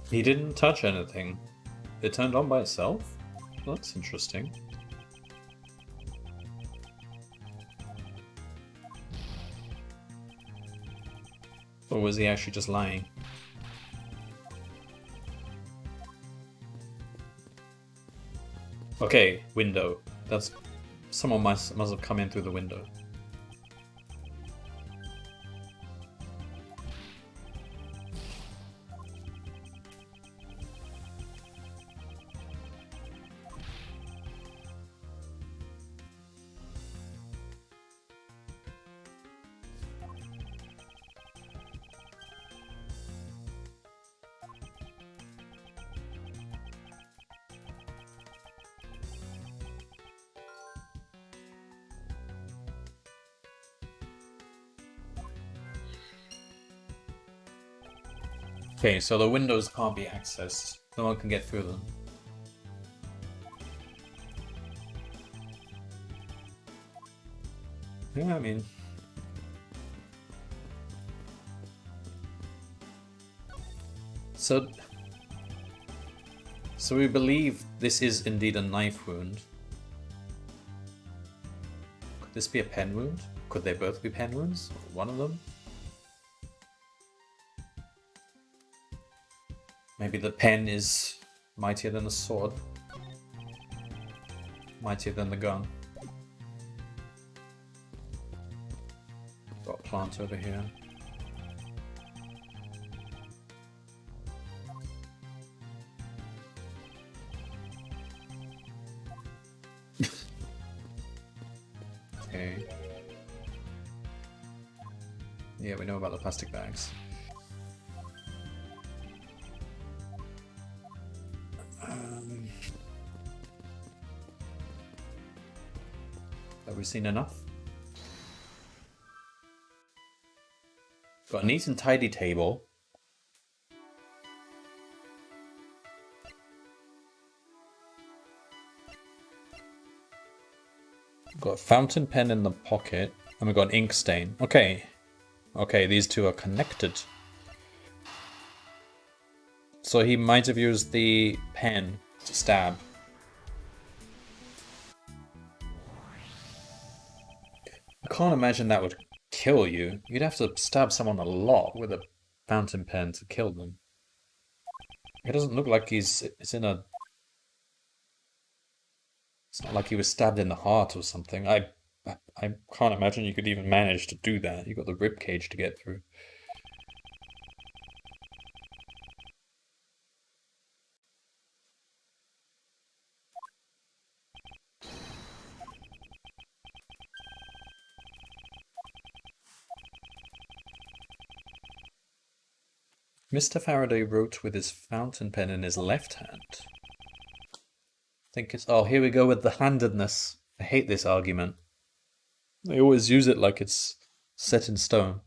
He didn't touch anything. It turned on by itself? That's interesting. Or was he actually just lying? Okay, window. That's... Someone must have come in through the window. Okay, so the windows can't be accessed. No one can get through them. Yeah, I mean... So... So we believe this is indeed a knife wound. Could this be a pen wound? Could they both be pen wounds? One of them? Maybe the pen is mightier than the sword. Mightier than the gun. Got a plant over here. Okay. Yeah, we know about the plastic bags. Have we seen enough? Got a neat and tidy table. Got a fountain pen in the pocket. And we got an ink stain. Okay. Okay, these two are connected. So he might have used the pen to stab. I can't imagine that would kill you. You'd have to stab someone a lot with a fountain pen to kill them. It doesn't look like it's in a... It's not like he was stabbed in the heart or something. I can't imagine you could even manage to do that. You got the rib cage to get through. Mr. Faraday wrote with his fountain pen in his left hand. I think it's... Oh, here we go with the handedness. I hate this argument. They always use it like it's set in stone.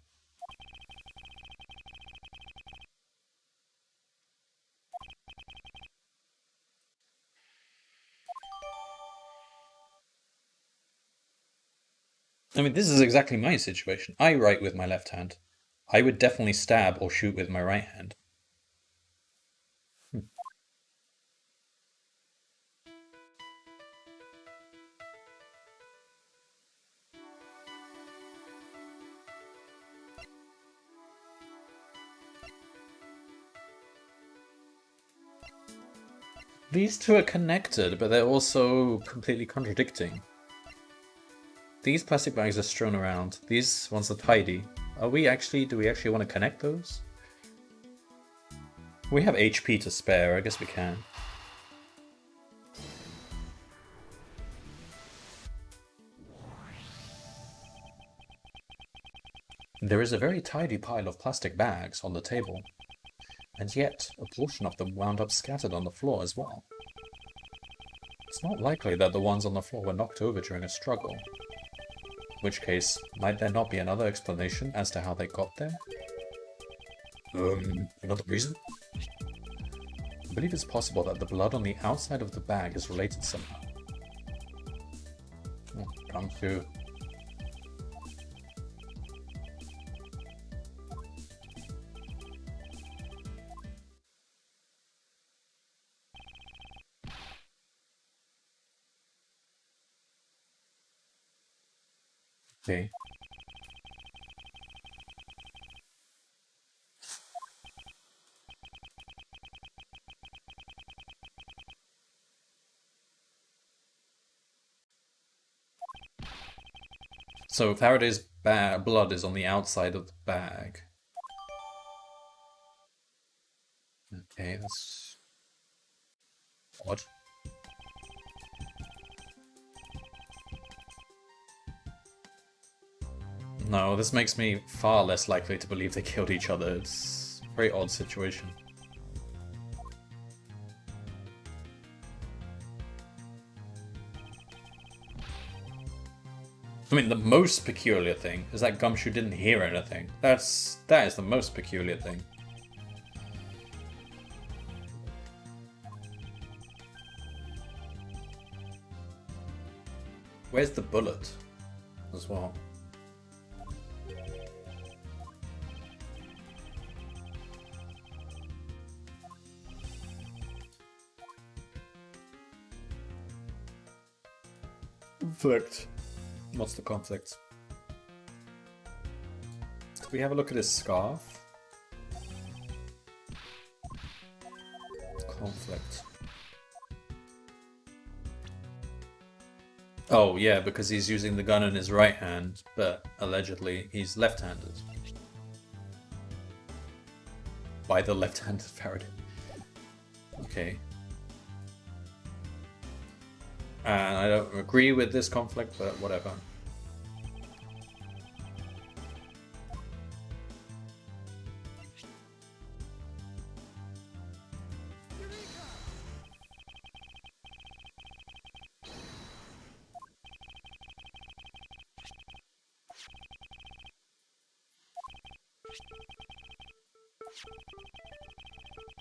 I mean, this is exactly my situation. I write with my left hand. I would definitely stab or shoot with my right hand. These two are connected, but they're also completely contradicting. These plastic bags are strewn around. These ones are tidy. Do we actually want to connect those? We have HP to spare, I guess we can. There is a very tidy pile of plastic bags on the table, and yet a portion of them wound up scattered on the floor as well. It's not likely that the ones on the floor were knocked over during a struggle. In which case, might there not be another explanation as to how they got there? Another reason? I believe it's possible that the blood on the outside of the bag is related somehow. Come through. Okay. So Faraday's blood is on the outside of the bag. Okay, that's odd. No, this makes me far less likely to believe they killed each other. It's a very odd situation. I mean, the most peculiar thing is that Gumshoe didn't hear anything. That is the most peculiar thing. Where's the bullet as well? conflict. What's the conflict? Did we have a look at his scarf? Conflict. Oh, yeah, because he's using the gun in his right hand, but allegedly he's left-handed. By the left-handed Faraday. Okay. And I don't agree with this conflict, but whatever.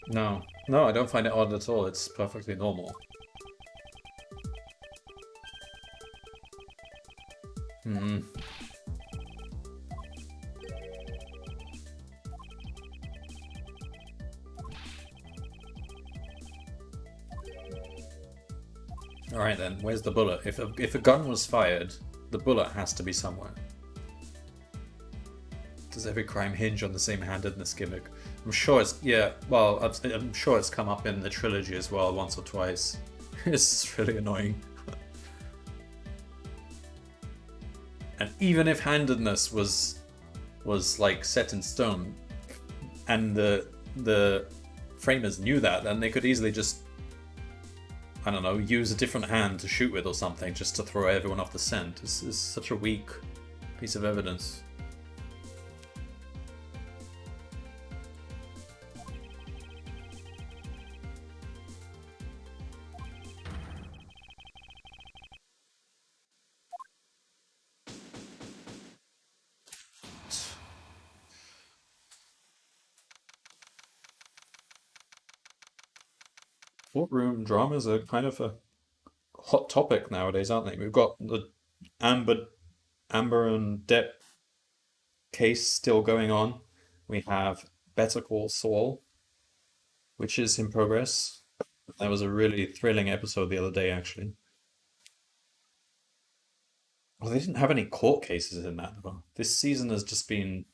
No. No, I don't find it odd at all. It's perfectly normal. Hmm. Alright then, where's the bullet? If a gun was fired, the bullet has to be somewhere. Does every crime hinge on the same handedness gimmick? I'm sure it's... yeah, well, I'm sure it's come up in the trilogy as well once or twice. It's really annoying. And even if handedness was like set in stone, and the framers knew that, then they could easily just, I don't know, use a different hand to shoot with or something, just to throw everyone off the scent. It's such a weak piece of evidence. Courtroom dramas are kind of a hot topic nowadays, aren't they? We've got the Amber and Depp case still going on. We have Better Call Saul, which is in progress. That was a really thrilling episode the other day, actually. Well, they didn't have any court cases in that, though. This season has just been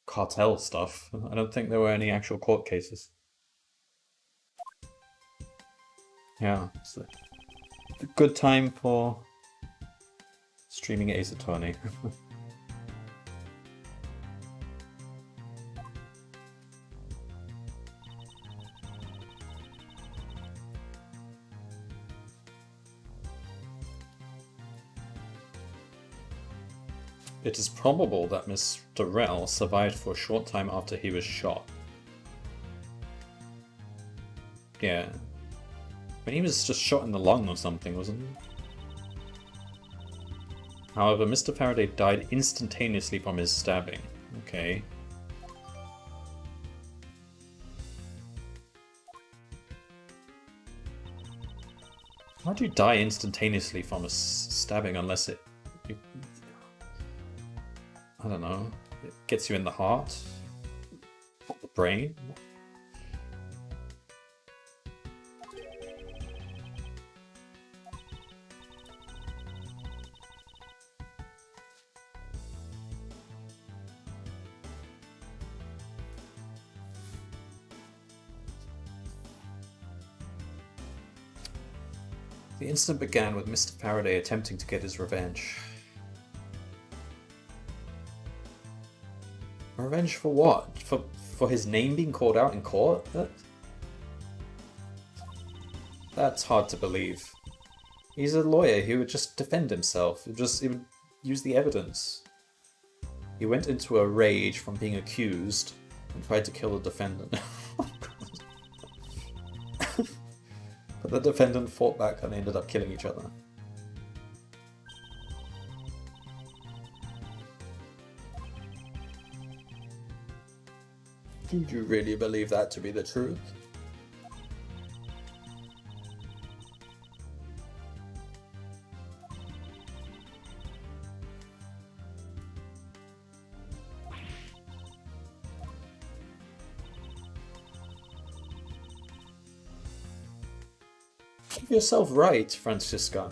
cartel stuff. I don't think there were any actual court cases. Yeah, it's a good time for streaming Ace Attorney. It is probable that Mr. Rell survived for a short time after he was shot. Yeah. I mean, he was just shot in the lung or something, wasn't he? However, Mr. Faraday died instantaneously from his stabbing. Okay. How'd you die instantaneously from a stabbing unless it... I don't know. It gets you in the heart? The brain? The incident began with Mr. Faraday attempting to get his revenge. Revenge for what? For his name being called out in court? That's hard to believe. He's a lawyer. He would just defend himself. He would use the evidence. He went into a rage from being accused and tried to kill the defendant. But the defendant fought back and they ended up killing each other. Do you really believe that to be the truth? Keep yourself right, Francisca.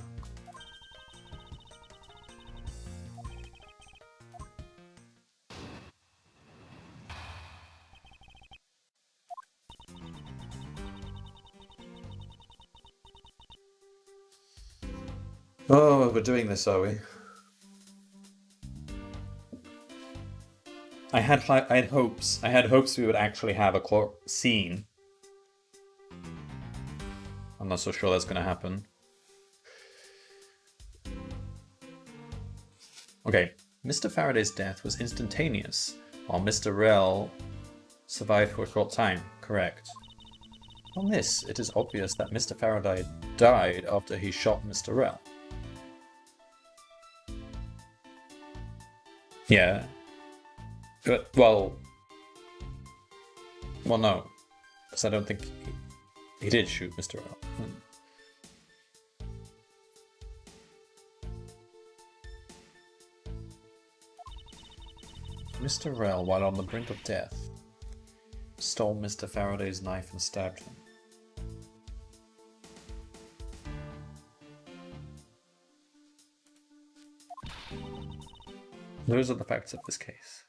Oh, we're doing this, are we? I had hopes. I had hopes we would actually have a scene. I'm not so sure that's going to happen. Okay, Mr. Faraday's death was instantaneous, while Mr. Rell survived for a short time. Correct. From this, it is obvious that Mr. Faraday died after he shot Mr. Rell. Yeah. Well, no, because I don't think he did shoot Mr. Rell. Mr. Rell, while on the brink of death, stole Mr. Faraday's knife and stabbed him. Those are the facts of this case.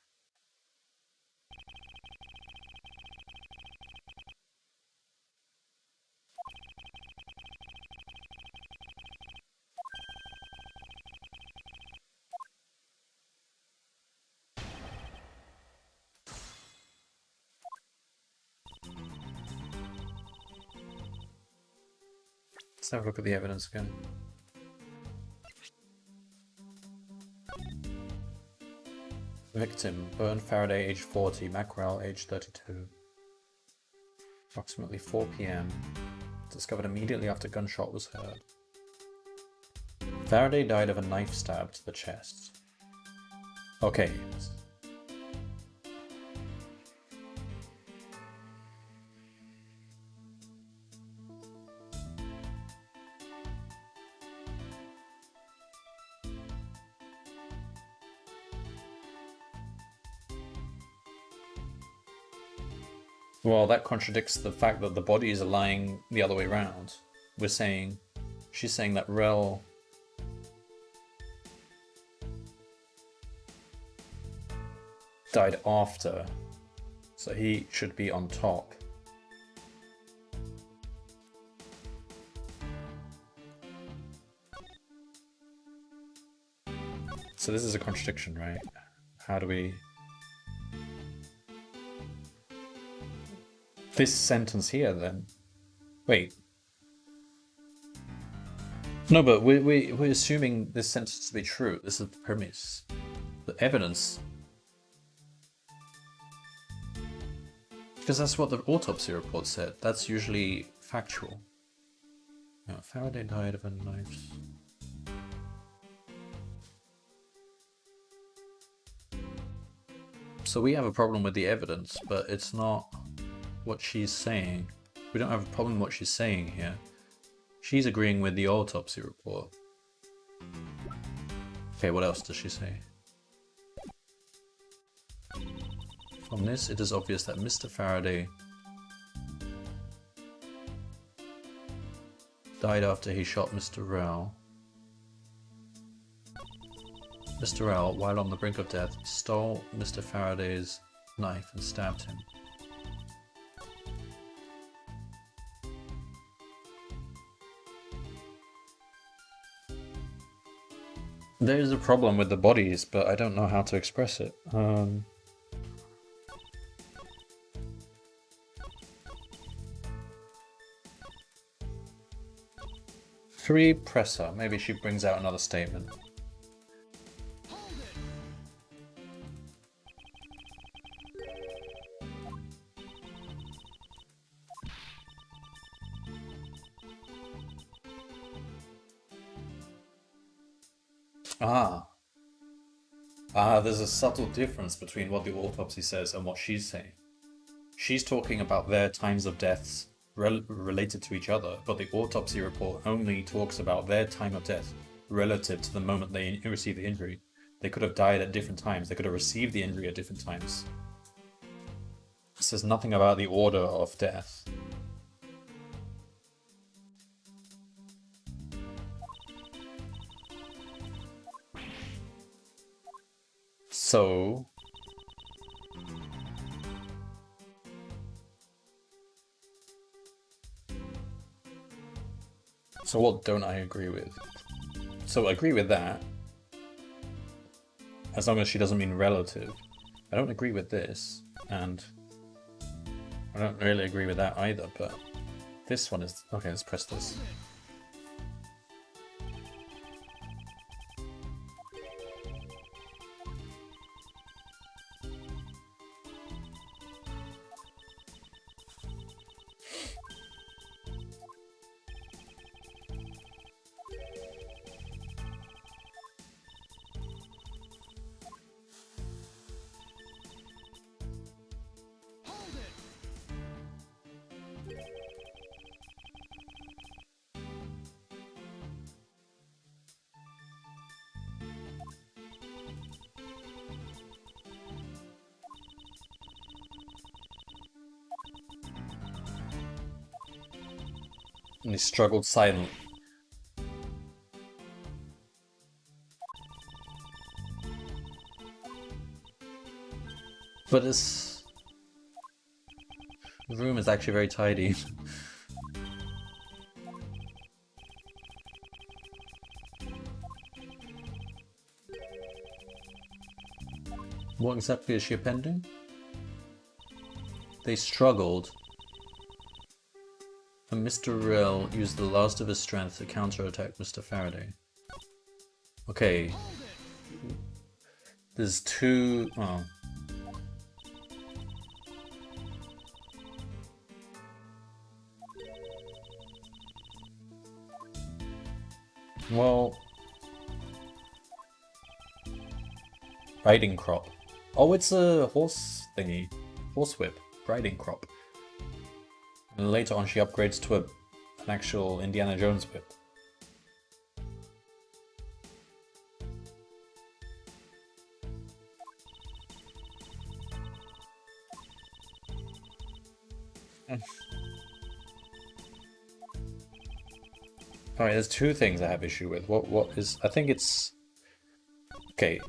Let's have a look at the evidence again. Victim, Bern Faraday, age 40, Mackrell, age 32. Approximately 4 p.m. Discovered immediately after gunshot was heard. Faraday died of a knife stab to the chest. Okay. Well, that contradicts the fact that the bodies are lying the other way around. She's saying that Rell died after, so he should be on top. So this is a contradiction, right? How do we... This sentence here, then. Wait. No, but we're assuming this sentence to be true. This is the premise. The evidence. Because that's what the autopsy report said. That's usually factual. Yeah, Faraday died of a knife. So we have a problem with the evidence, but it's not what she's saying. We don't have a problem with what she's saying here. She's agreeing with the autopsy report. Okay, what else does she say? From this, it is obvious that Mr. Faraday died after he shot Mr. Rell. Mr. Rell, while on the brink of death, stole Mr. Faraday's knife and stabbed him. There is a problem with the bodies, but I don't know how to express it. Three presser. Maybe she brings out another statement. There's a subtle difference between what the autopsy says and what she's saying. She's talking about their times of deaths related to each other, but the autopsy report only talks about their time of death relative to the moment they received the injury. They could have died at different times. They could have received the injury at different times. It says nothing about the order of death. So what don't I agree with? So agree with that. As long as she doesn't mean relative. I don't agree with this, and I don't really agree with that either, but this one is... Okay, let's press this. And he struggled silently. But this room is actually very tidy. What exactly is she appending? They struggled, and Mr. Rill used the last of his strength to counterattack Mr. Faraday. Okay. There's two... Oh. Well... Riding crop. Oh, it's a horse thingy. Horsewhip. Riding crop. And later on she upgrades to an actual Indiana Jones whip. Alright, there's two things I have issue with. What is... I think it's... Okay.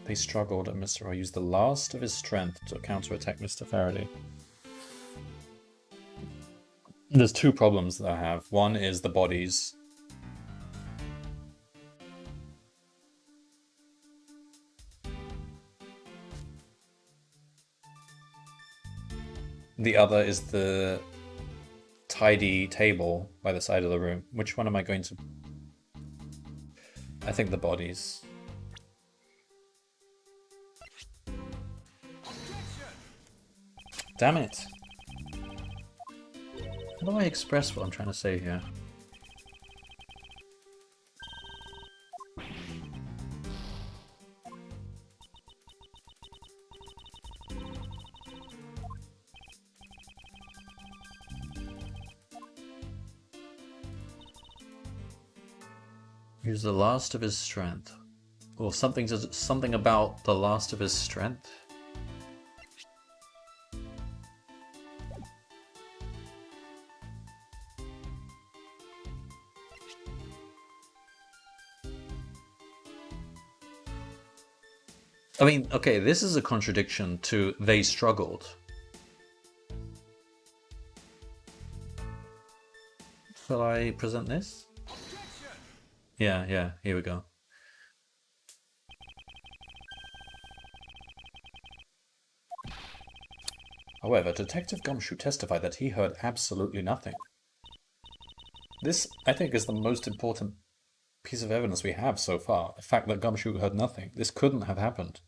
They struggled and Mr. Roy used the last of his strength to counterattack Mr. Faraday. There's two problems that I have. One is the bodies. The other is the tidy table by the side of the room. Which one am I going to... I think the bodies. Damn it! How do I express what I'm trying to say here? Use the last of his strength. Or something about the last of his strength? I mean, okay, this is a contradiction to they struggled. Shall I present this? Yeah, here we go. However, Detective Gumshoe testified that he heard absolutely nothing. This, I think, is the most important piece of evidence we have so far. The fact that Gumshoe heard nothing. This couldn't have happened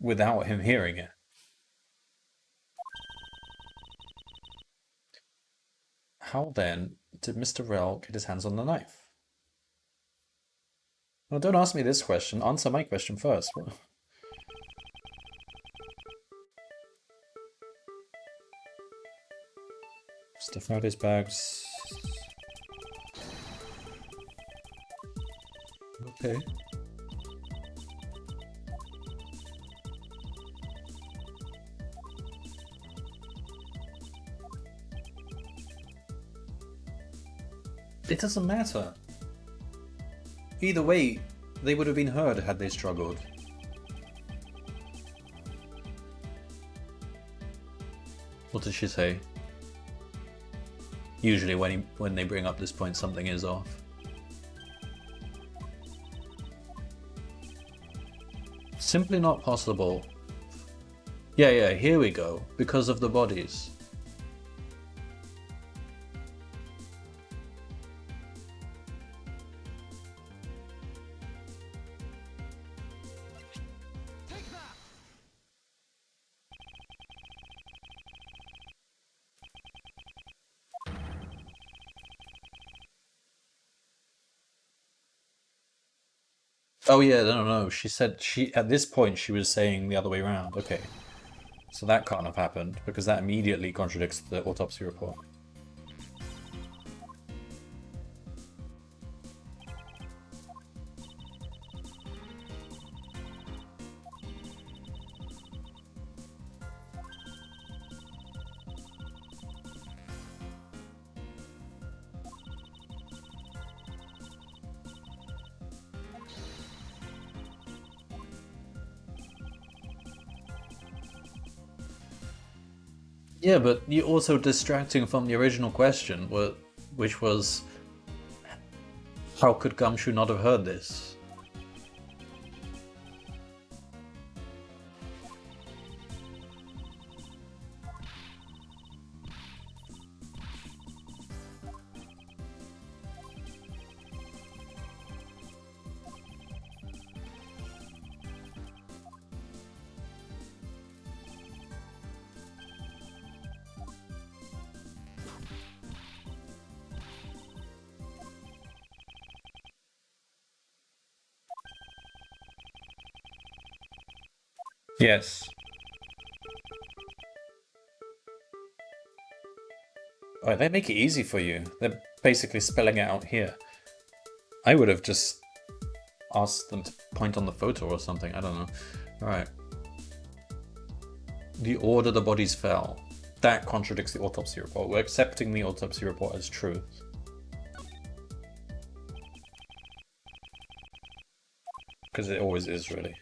without him hearing it. How then did Mr. Rell get his hands on the knife? Well, don't ask me this question. Answer my question first. Mr. Faraday's bags. Okay. It doesn't matter. Either way, they would have been heard had they struggled. What did she say? Usually when they bring up this point, something is off. Simply not possible. Yeah, here we go. Because of the bodies. Oh yeah, no. She said at this point she was saying the other way around. Okay. So that can't have happened, because that immediately contradicts the autopsy report. Yeah, but you're also distracting from the original question, which was, how could Gumshoe not have heard this? Yes. Oh, they make it easy for you. They're basically spelling it out here. I would have just asked them to point on the photo or something. I don't know. Alright. The order the bodies fell. That contradicts the autopsy report. We're accepting the autopsy report as truth. Because it always is, really.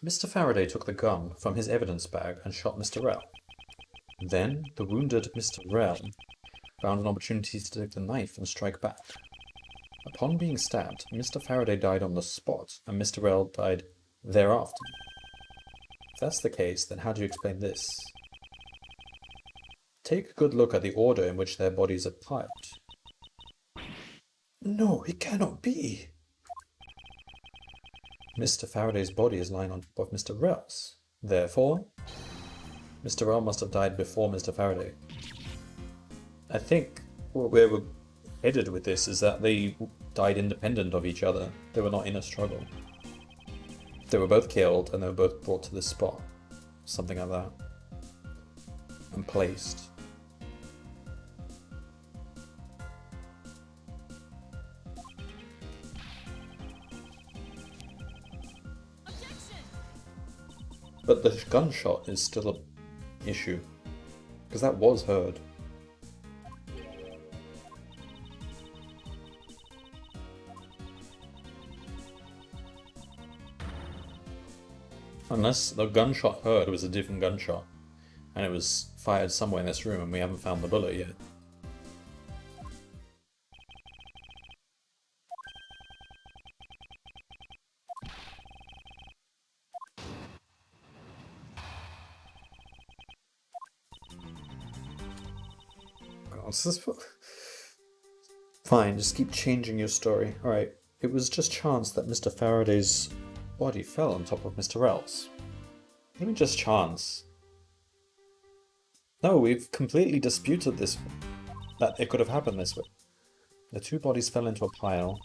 Mr. Faraday took the gun from his evidence bag and shot Mr. Rell. Then, the wounded Mr. Rell found an opportunity to take the knife and strike back. Upon being stabbed, Mr. Faraday died on the spot, and Mr. Rell died thereafter. If that's the case, then how do you explain this? Take a good look at the order in which their bodies are piled. No, it cannot be. Mr. Faraday's body is lying on top of Mr. Rell's. Therefore, Mr. Rell must have died before Mr. Faraday. I think where we're headed with this is that they died independent of each other. They were not in a struggle. They were both killed and they were both brought to this spot. Something like that. And placed. But the gunshot is still an issue. Because that was heard. Unless the gunshot heard was a different gunshot. And it was fired somewhere in this room and we haven't found the bullet yet. Fine, just keep changing your story. Alright, it was just chance that Mr. Faraday's body fell on top of Mr. Rell's. Even just chance. No, we've completely disputed this, that it could have happened this way. The two bodies fell into a pile,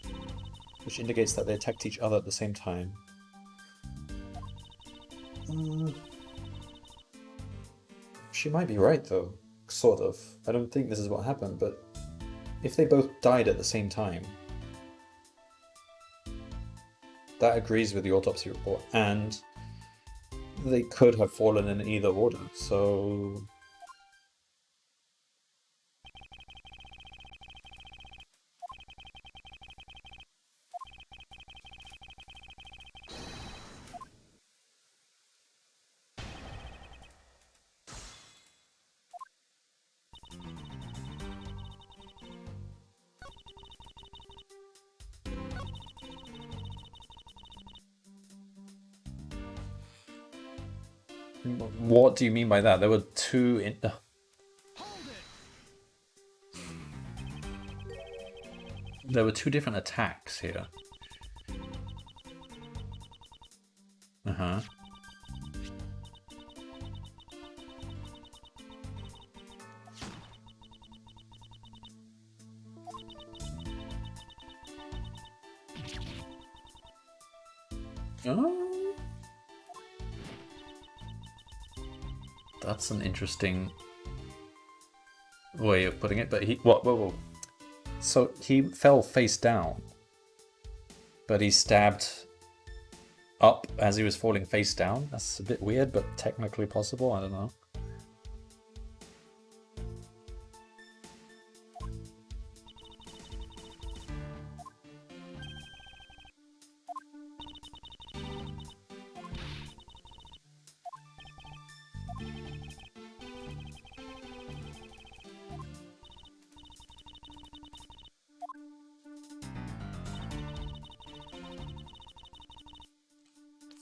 which indicates that they attacked each other at the same time. She might be right, though. Sort of. I don't think this is what happened, but if they both died at the same time, that agrees with the autopsy report, and they could have fallen in either order, so... What do you mean by that? There were two in... There were two different attacks here. Uh-huh. Oh. That's an interesting way of putting it, but he... Whoa. So he fell face down, but he stabbed up as he was falling face down? That's a bit weird, but technically possible, I don't know.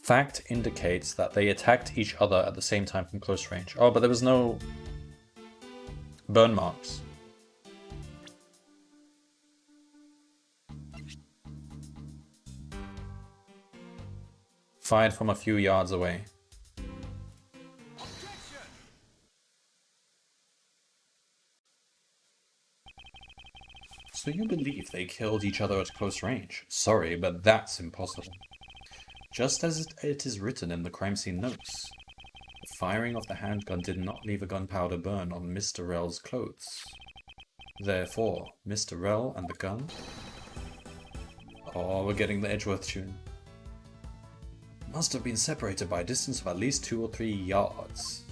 Fact indicates that they attacked each other at the same time from close range. Oh, but there was no burn marks. Fired from a few yards away. So you believe they killed each other at close range? Sorry, but that's impossible. Just as it is written in the crime scene notes, the firing of the handgun did not leave a gunpowder burn on Mr. Rell's clothes. Therefore, Mr. Rell and the gun... Oh, we're getting the Edgeworth tune. Must have been separated by a distance of at least 2 or 3 yards.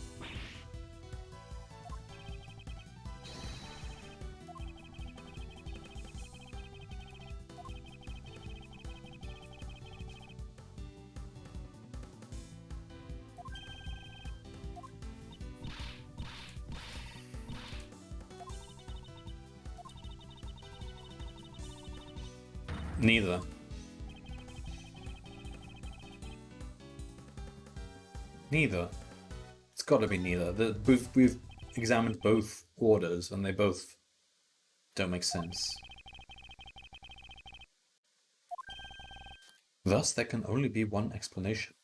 Neither. Neither. It's got to be neither. We've examined both orders and they both don't make sense. Thus, there can only be one explanation.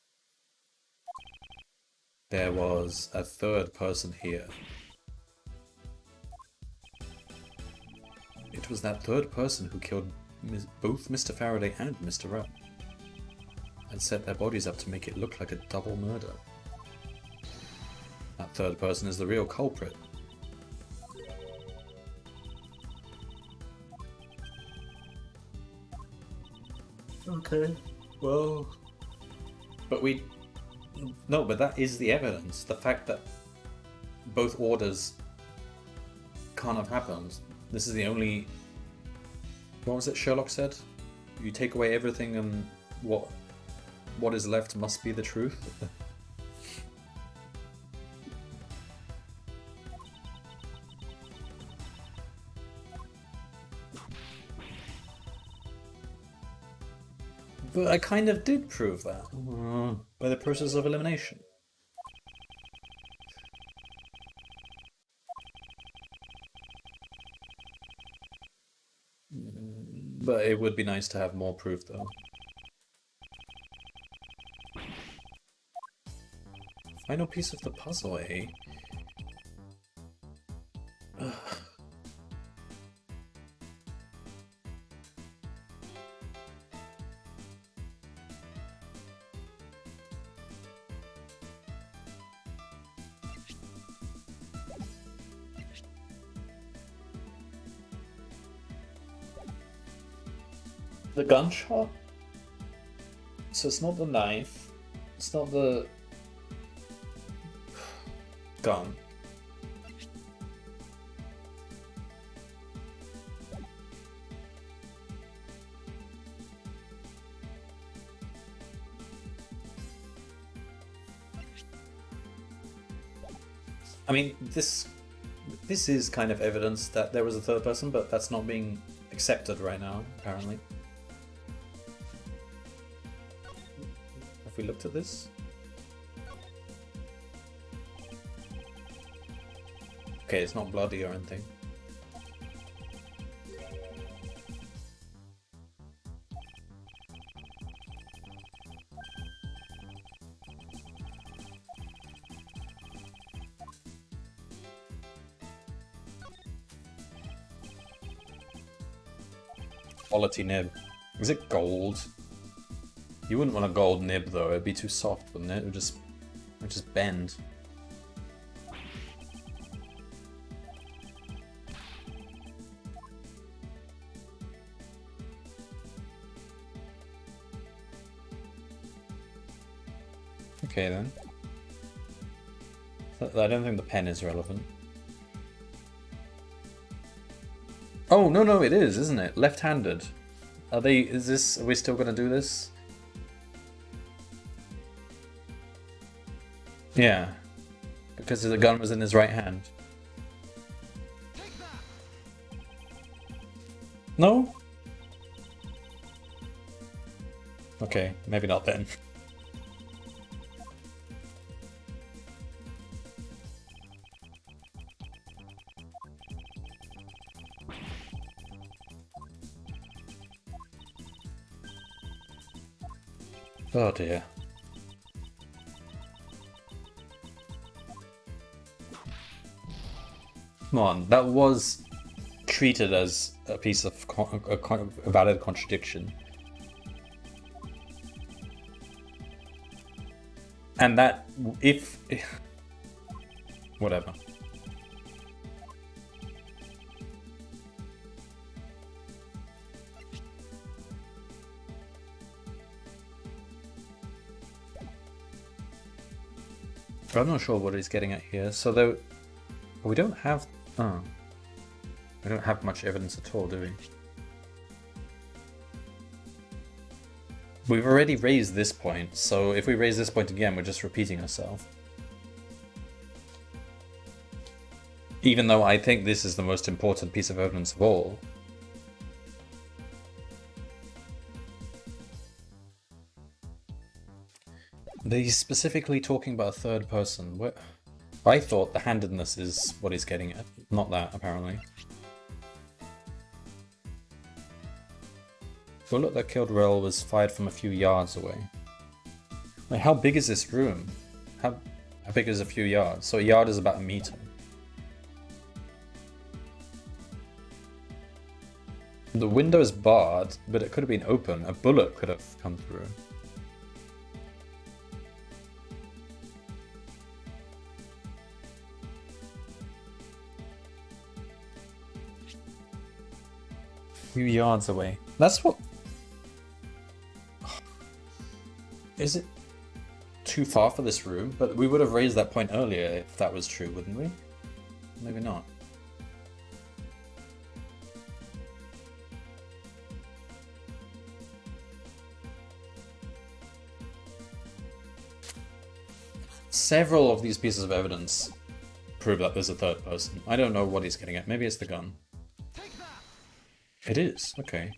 There was a third person here. It was that third person who killed both Mr. Faraday and Mr. Rell, and set their bodies up to make it look like a double murder. That third person is the real culprit. Okay, well... But No, but that is the evidence. The fact that both orders can't have happened. This is the only... What was it Sherlock said? You take away everything and what is left must be the truth. But I kind of did prove that by the process of elimination. But it would be nice to have more proof, though. Final piece of the puzzle, eh? Ugh. The gunshot? So it's not the knife, it's not the gun. I mean, this is kind of evidence that there was a third person, but that's not being accepted right now, apparently. Have we looked at this? Okay, it's not bloody or anything. Quality nib. Is it gold? You wouldn't want a gold nib though, it'd be too soft, wouldn't it? It would just bend. Okay then. I don't think the pen is relevant. Oh, no, it is, isn't it? Left-handed. Are we still gonna do this? Yeah. Because the gun was in his right hand. No? Okay, maybe not then. Oh dear. Come on, that was treated as a piece of a valid contradiction. And that, if whatever. I'm not sure what he's getting at here. So though we don't have we don't have much evidence at all, do we? We've already raised this point, so if we raise this point again, we're just repeating ourselves. Even though I think this is the most important piece of evidence of all. He's specifically talking about a third person. I thought the handedness is what he's getting at. Not that, apparently. The bullet that killed Rel was fired from a few yards away. Wait, how big is this room? How big is a few yards? So a yard is about a meter. The window is barred, but it could have been open. A bullet could have come through. Few yards away. That's what... Is it too far for this room? But we would have raised that point earlier if that was true, wouldn't we? Maybe not. Several of these pieces of evidence prove that there's a third person. I don't know what he's getting at. Maybe it's the gun. It is, okay.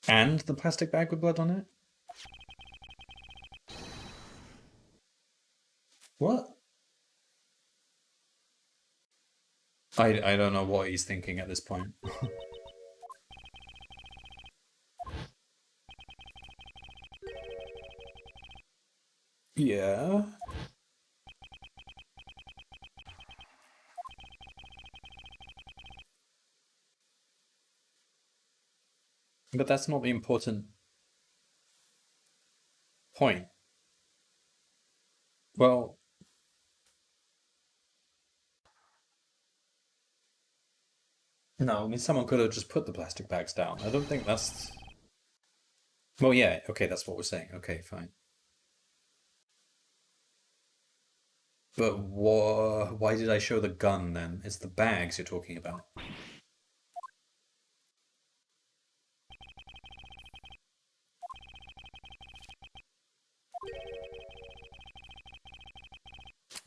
And the plastic bag with blood on it? What? I don't know what he's thinking at this point. Yeah. But that's not the important point. Well, no, I mean someone could have just put the plastic bags down. I don't think that's... Well, yeah, okay, that's what we're saying. Okay, fine. But why did I show the gun then? It's the bags you're talking about.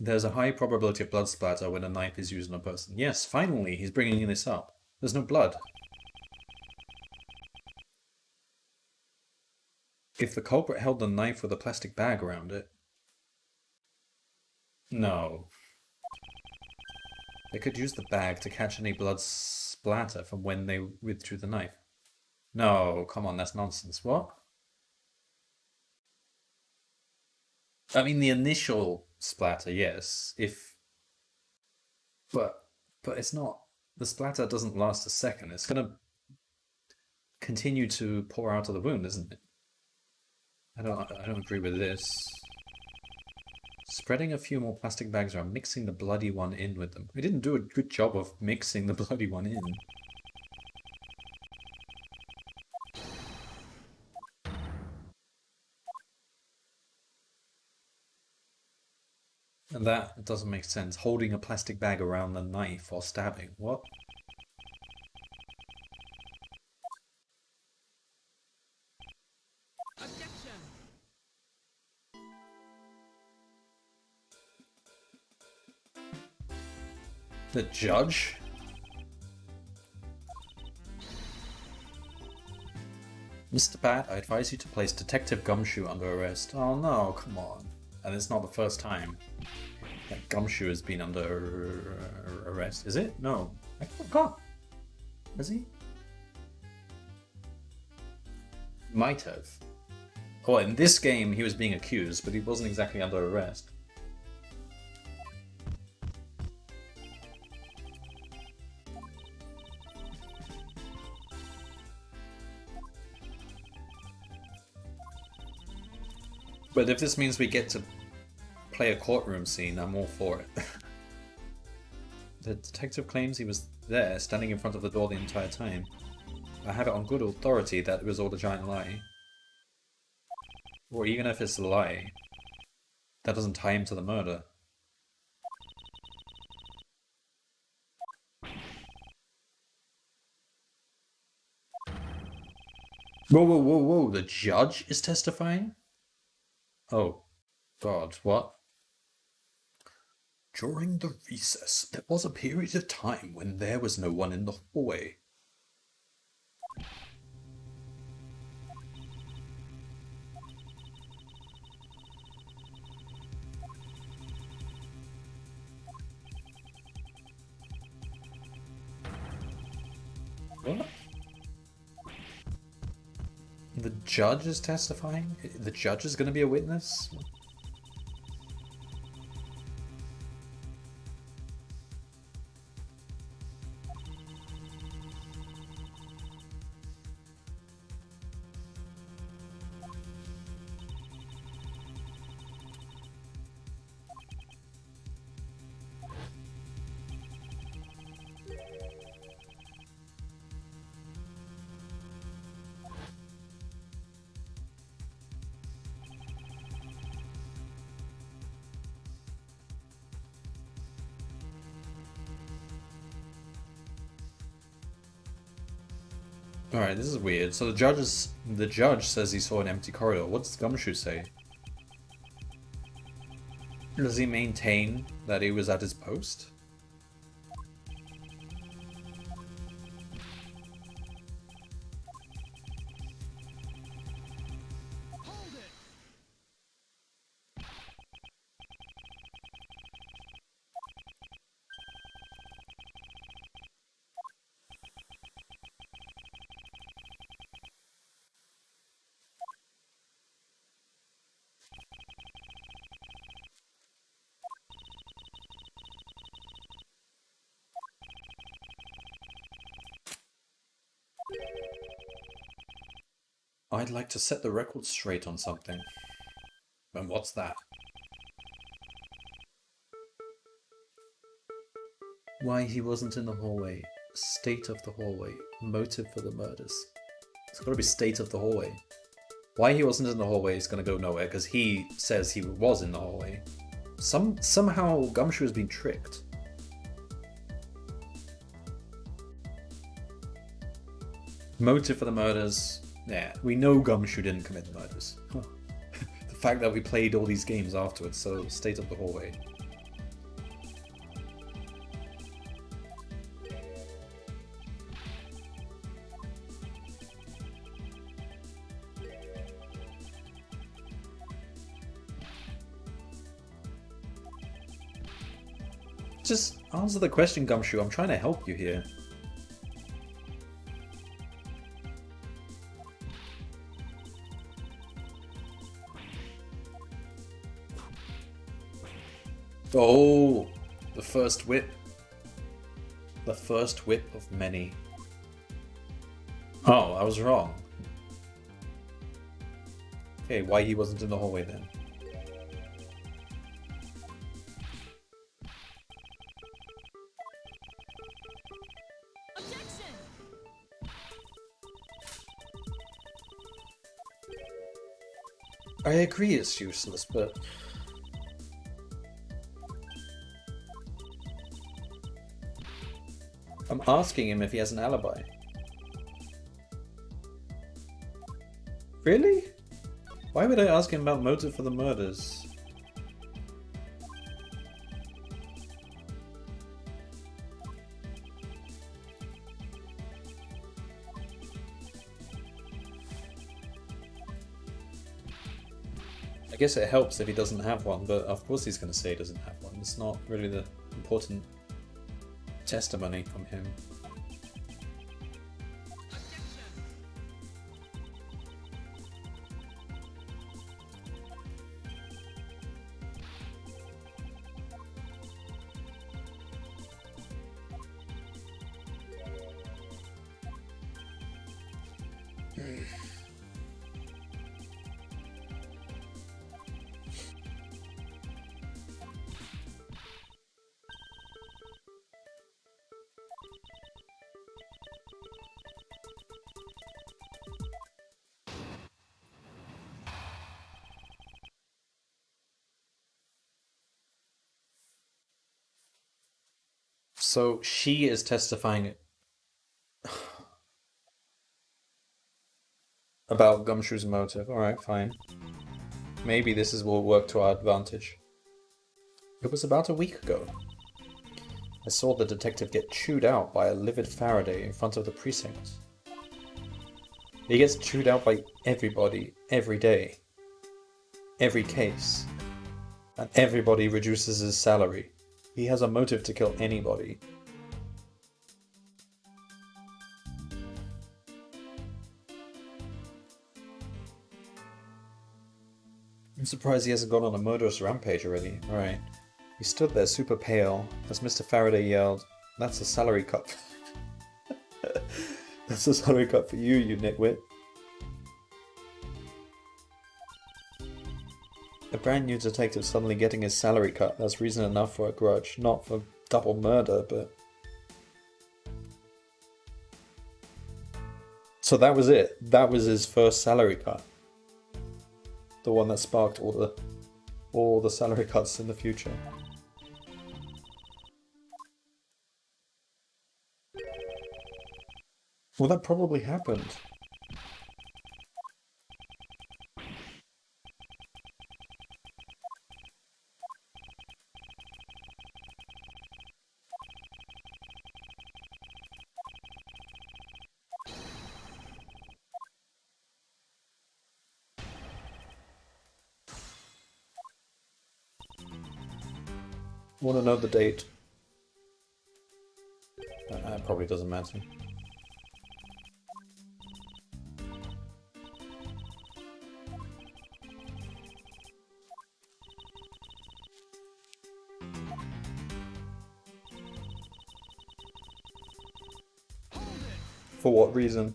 There's a high probability of blood splatter when a knife is used on a person. Yes, finally, he's bringing this up. There's no blood. If the culprit held the knife with a plastic bag around it, No. They could use the bag to catch any blood splatter from when they withdrew the knife. No, come on, that's nonsense. What? I mean, the initial splatter, yes. But but it's not. The splatter doesn't last a second. It's gonna continue to pour out of the wound, isn't it? I don't agree with this. Spreading a few more plastic bags around, mixing the bloody one in with them. We didn't do a good job of mixing the bloody one in. And that doesn't make sense. Holding a plastic bag around the knife while stabbing. What? Objection. The judge? Mr. Bat, I advise you to place Detective Gumshoe under arrest. Oh no, come on. And it's not the first time that Gumshoe has been under arrest. Is it? No. I forgot. Is he? Might have. Well, in this game he was being accused, but he wasn't exactly under arrest. But if this means we get to play a courtroom scene, I'm all for it. The detective claims he was there, standing in front of the door the entire time. I have it on good authority that it was all a giant lie. Or even if it's a lie, that doesn't tie him to the murder. Whoa, whoa, whoa, whoa, the judge is testifying? Oh, God, what? During the recess, there was a period of time when there was no one in the hallway. What? The judge is testifying? The judge is going to be a witness? Alright, this is weird. So the judge says he saw an empty corridor. What does Gumshoe say? Does he maintain that he was at his post? Hold it. I'd like to set the record straight on something. And what's that? Why he wasn't in the hallway. State of the hallway. Motive for the murders. It's gotta be state of the hallway. Why he wasn't in the hallway is gonna go nowhere, because he says he was in the hallway. Somehow Gumshoe has been tricked. Motive for the murders. Yeah, we know Gumshoe didn't commit the murders. The fact that we played all these games afterwards, so state of the hallway. Just answer the question, Gumshoe. I'm trying to help you here. Oh, the first whip. The first whip of many. Oh, I was wrong. Okay, why he wasn't in the hallway then? Objection! I agree it's useless, but... I'm asking him if he has an alibi. Really? Why would I ask him about motive for the murders? I guess it helps if he doesn't have one, but of course he's going to say he doesn't have one. It's not really the important testimony from him. So she is testifying about Gumshoe's motive. Alright, fine. Maybe will work to our advantage. It was about a week ago. I saw the detective get chewed out by a livid Faraday in front of the precinct. He gets chewed out by everybody, every day. Every case. And everybody reduces his salary. He has a motive to kill anybody. I'm surprised he hasn't gone on a murderous rampage already. Alright. He stood there super pale as Mr. Faraday yelled, "That's a salary cut." That's a salary cut for you, you nitwit. A brand new detective suddenly getting his salary cut, that's reason enough for a grudge. Not for double murder, but... So that was it. That was his first salary cut. The one that sparked all the salary cuts in the future. Well, that probably happened. Want to know the date? That probably doesn't matter. For what reason?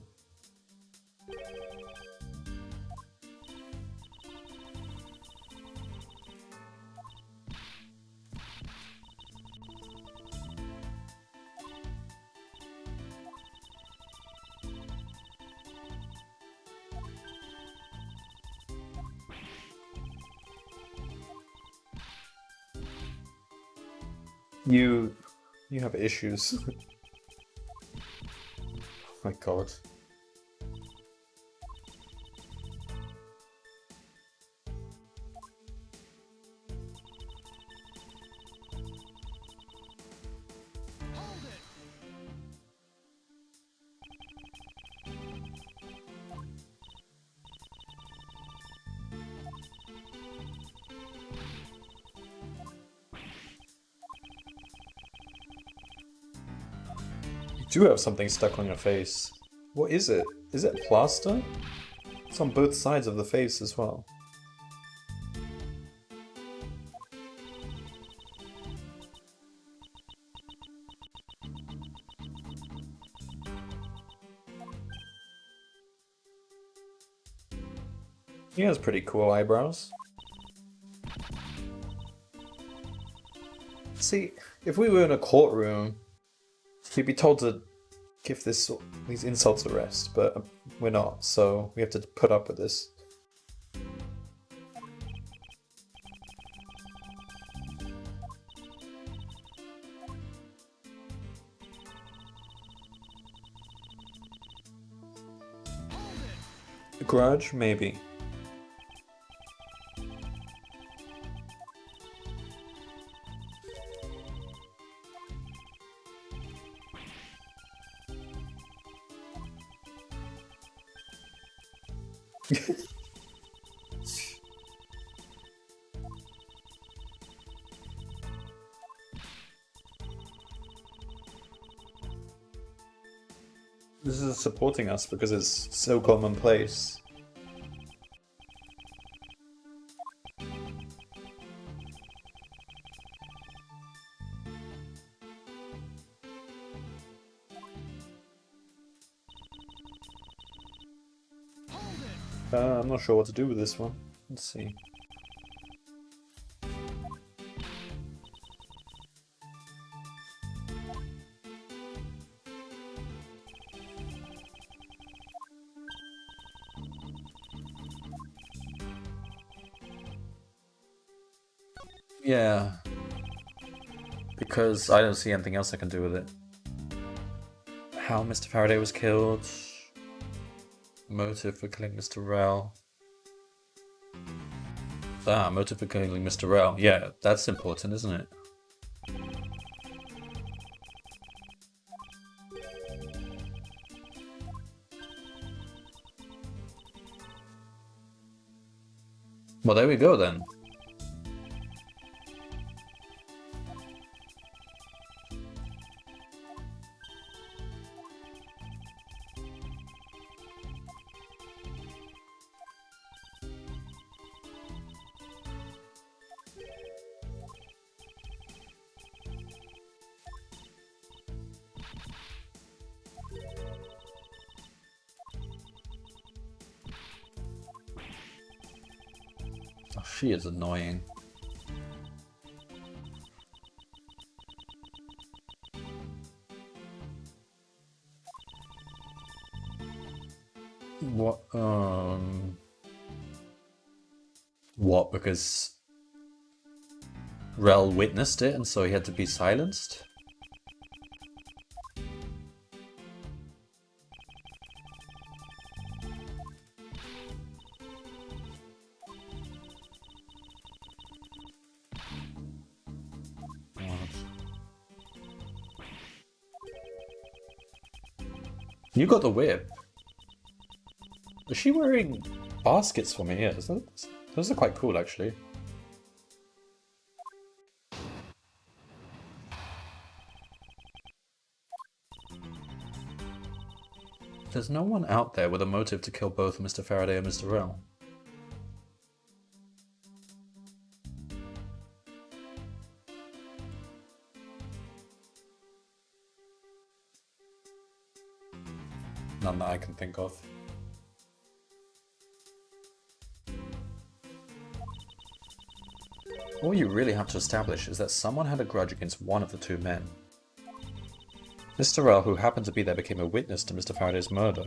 You have issues. Oh my god. do have something stuck on your face. What is it? Is it plaster? It's on both sides of the face as well. He has pretty cool eyebrows. See, if we were in a courtroom, we'd be told to give these insults a rest, but we're not, so we have to put up with this. A grudge? Maybe. This is supporting us because it's so commonplace. I'm not sure what to do with this one. Let's see. Yeah. Because I don't see anything else I can do with it. How Mr. Faraday was killed. Motive for killing Mr. Rell. Ah, motive for killing Mr. Rell. Yeah, that's important, isn't it? Well, there we go then. Oh, she is annoying. What? What? Because Rel witnessed it and so he had to be silenced? You got the whip. Is she wearing baskets for me? Yeah, those are quite cool, actually. There's no one out there with a motive to kill both Mr. Faraday and Mr. Rell. None that I can think of. All you really have to establish is that someone had a grudge against one of the two men. Mr. Rell, who happened to be there, became a witness to Mr. Faraday's murder.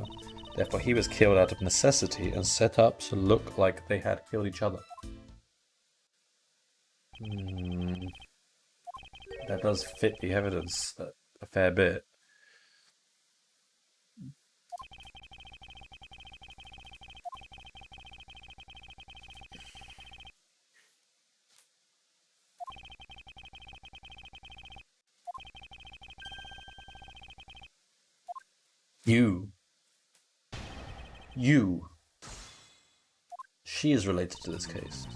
Therefore, he was killed out of necessity and set up to look like they had killed each other. That does fit the evidence a fair bit. You. She is related to this case.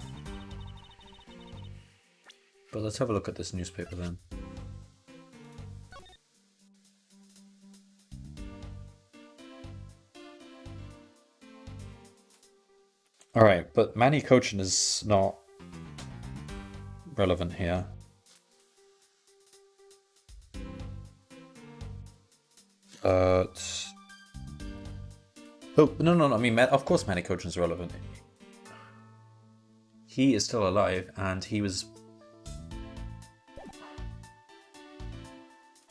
But let's have a look at this newspaper then. Alright, but Manny Cochin is not relevant here. Oh, no, I mean, of course Manny Cochin is relevant. He is still alive, and he was...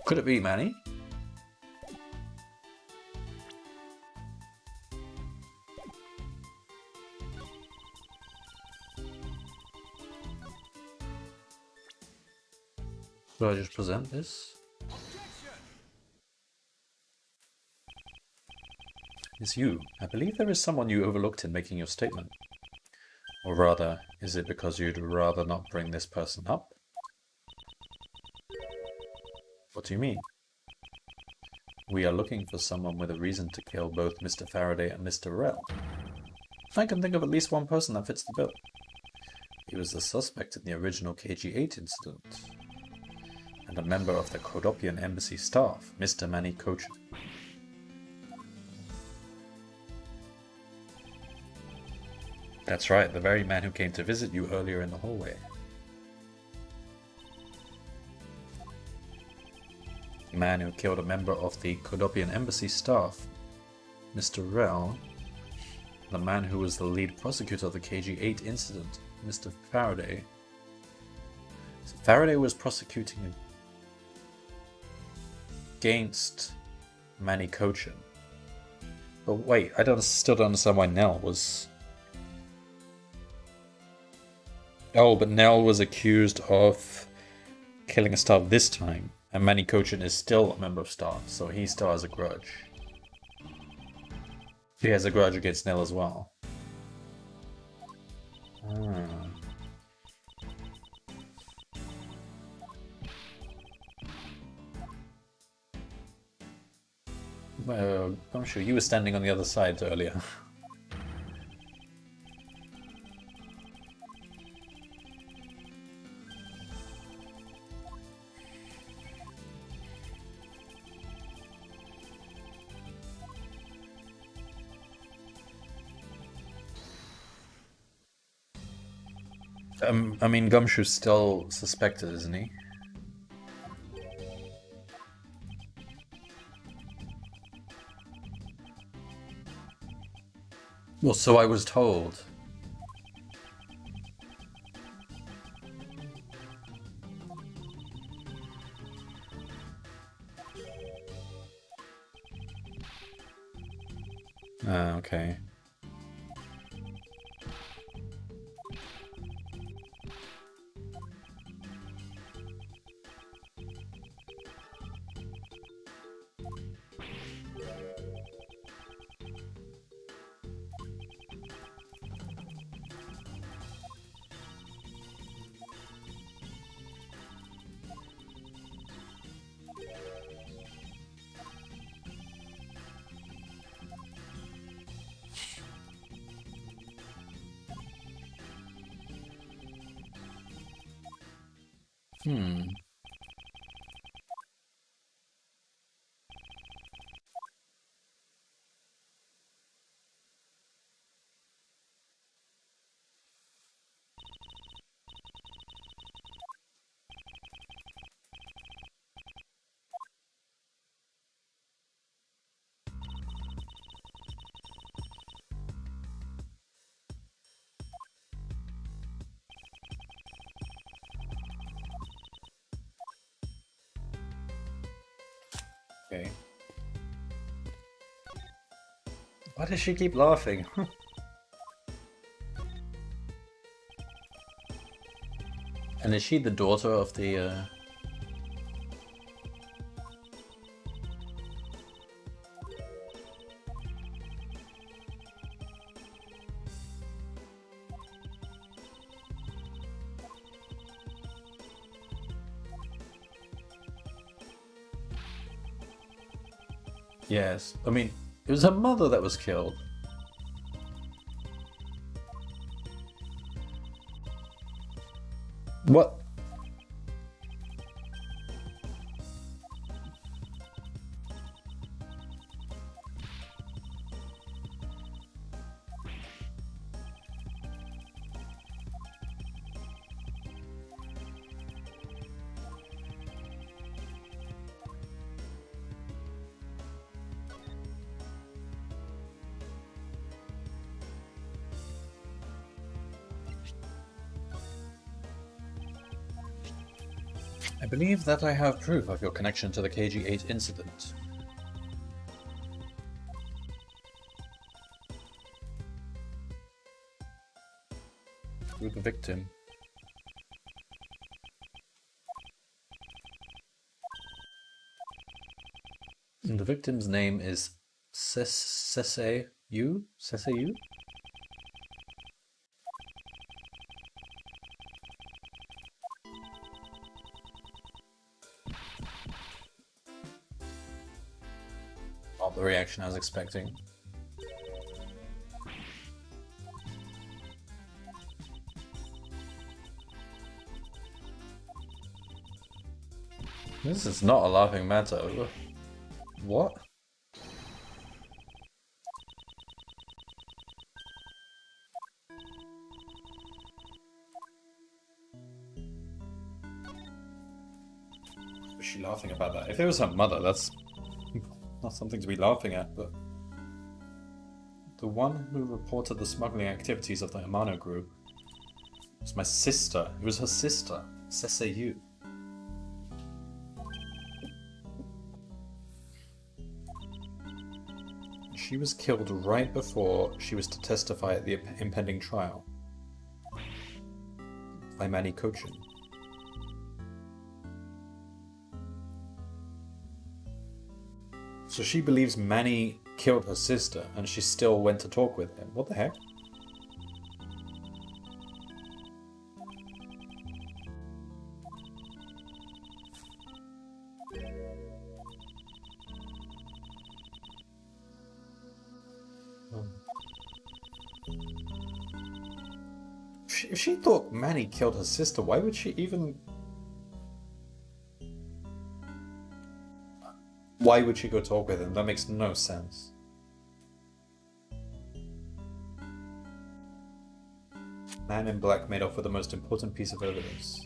Could it be Manny? Do I just present this? It's you. I believe there is someone you overlooked in making your statement. Or rather, is it because you'd rather not bring this person up? What do you mean? We are looking for someone with a reason to kill both Mr. Faraday and Mr. Rell. I can think of at least one person that fits the bill. He was the suspect in the original KG-8 incident, and a member of the Kodopian embassy staff, Mr. Manny Cochin. That's right, the very man who came to visit you earlier in the hallway. The man who killed a member of the Kodopian embassy staff, Mr. Rell. The man who was the lead prosecutor of the KG-8 incident, Mr. Faraday. So Faraday was prosecuting against Manny Cochin. But wait, still don't understand why Nell was... Oh, but Nell was accused of killing a staff this time. And Manny Cochin is still a member of staff, so he still has a grudge. He has a grudge against Nell as well. Well, I'm sure you were standing on the other side earlier. I mean, Gumshoe's still suspected, isn't he? Well, so I was told. Okay. Okay. Why does she keep laughing? And is she the daughter of the, Yes, I mean, it was her mother that was killed. What? I believe that I have proof of your connection to the KG-8 incident. Who's the victim? And the victim's name is Sese Yu? Sese Yu? Not the reaction I was expecting. This is not a laughing matter. What? Was she laughing about that? If it was her mother, that's not something to be laughing at, but... The one who reported the smuggling activities of the Amano group was my sister. It was her sister, Seseyu. She was killed right before she was to testify at the impending trial by Manny Kochin. So she believes Manny killed her sister and she still went to talk with him. What the heck? If she thought Manny killed her sister, why would she even... Why would she go talk with him? That makes no sense. Man in Black made off with the most important piece of evidence.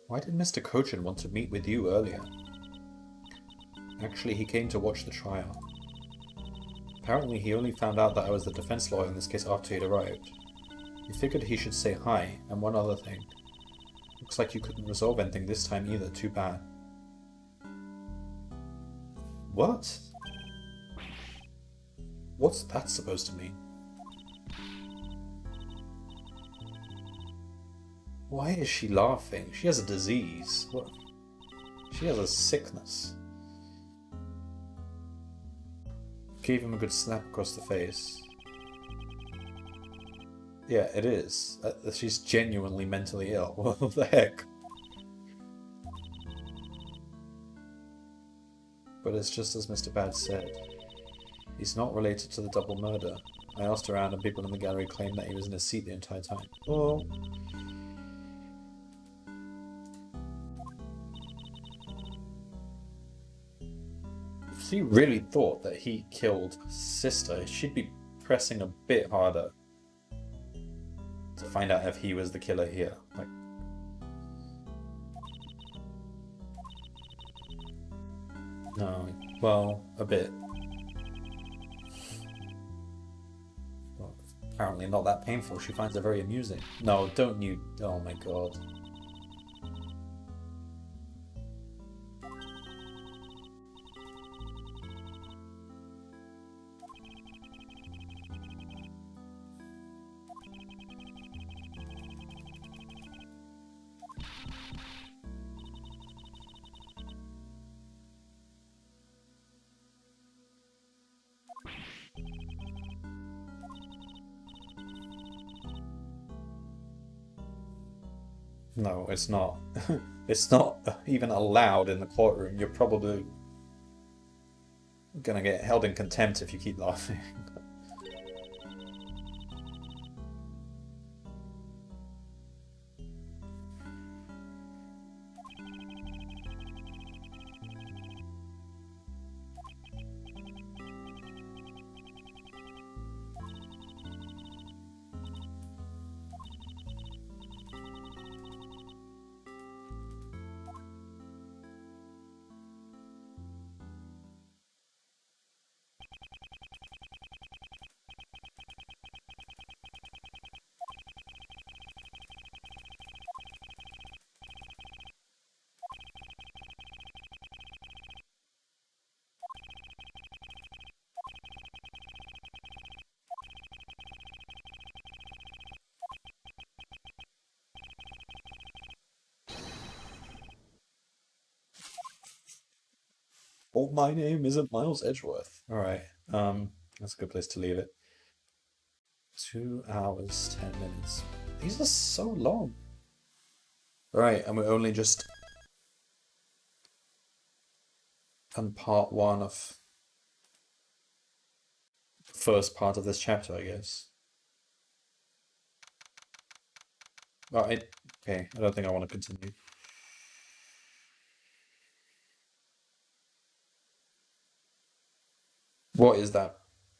Why did Mr. Kochin want to meet with you earlier? Actually, he came to watch the trial. Apparently, he only found out that I was the defense lawyer in this case after he'd arrived. He figured he should say hi, and one other thing. Looks like you couldn't resolve anything this time either, too bad. What? What's that supposed to mean? Why is she laughing? She has a disease. What? She has a sickness. Gave him a good slap across the face. Yeah, it is. She's genuinely mentally ill. What the heck? But it's just as Mr. Bad said. He's not related to the double murder. I asked around and people in the gallery claimed that he was in his seat the entire time. Well... If she really thought that he killed his sister, she'd be pressing a bit harder to find out if he was the killer here. Like, no, well, a bit. Well, apparently not that painful. She finds it very amusing. No, don't you? Oh my god. No, it's not. It's not even allowed in the courtroom. You're probably gonna get held in contempt if you keep laughing. Oh, my name isn't Miles Edgeworth. All right. That's a good place to leave it. 2 hours, 10 minutes. These are so long. All right, and we're only just on part one of the first part of this chapter, I guess. All right. Okay. I don't think I want to continue. What is that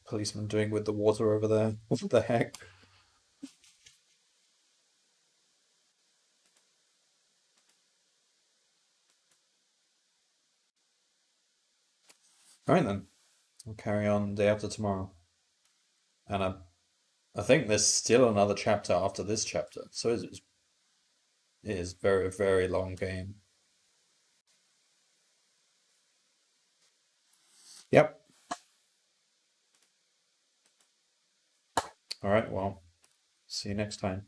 policeman doing with the water over there? What the heck? All right then. We'll carry on day after tomorrow. And I think there's still another chapter after this chapter. So it is very, very long game. Yep. All right, well, see you next time.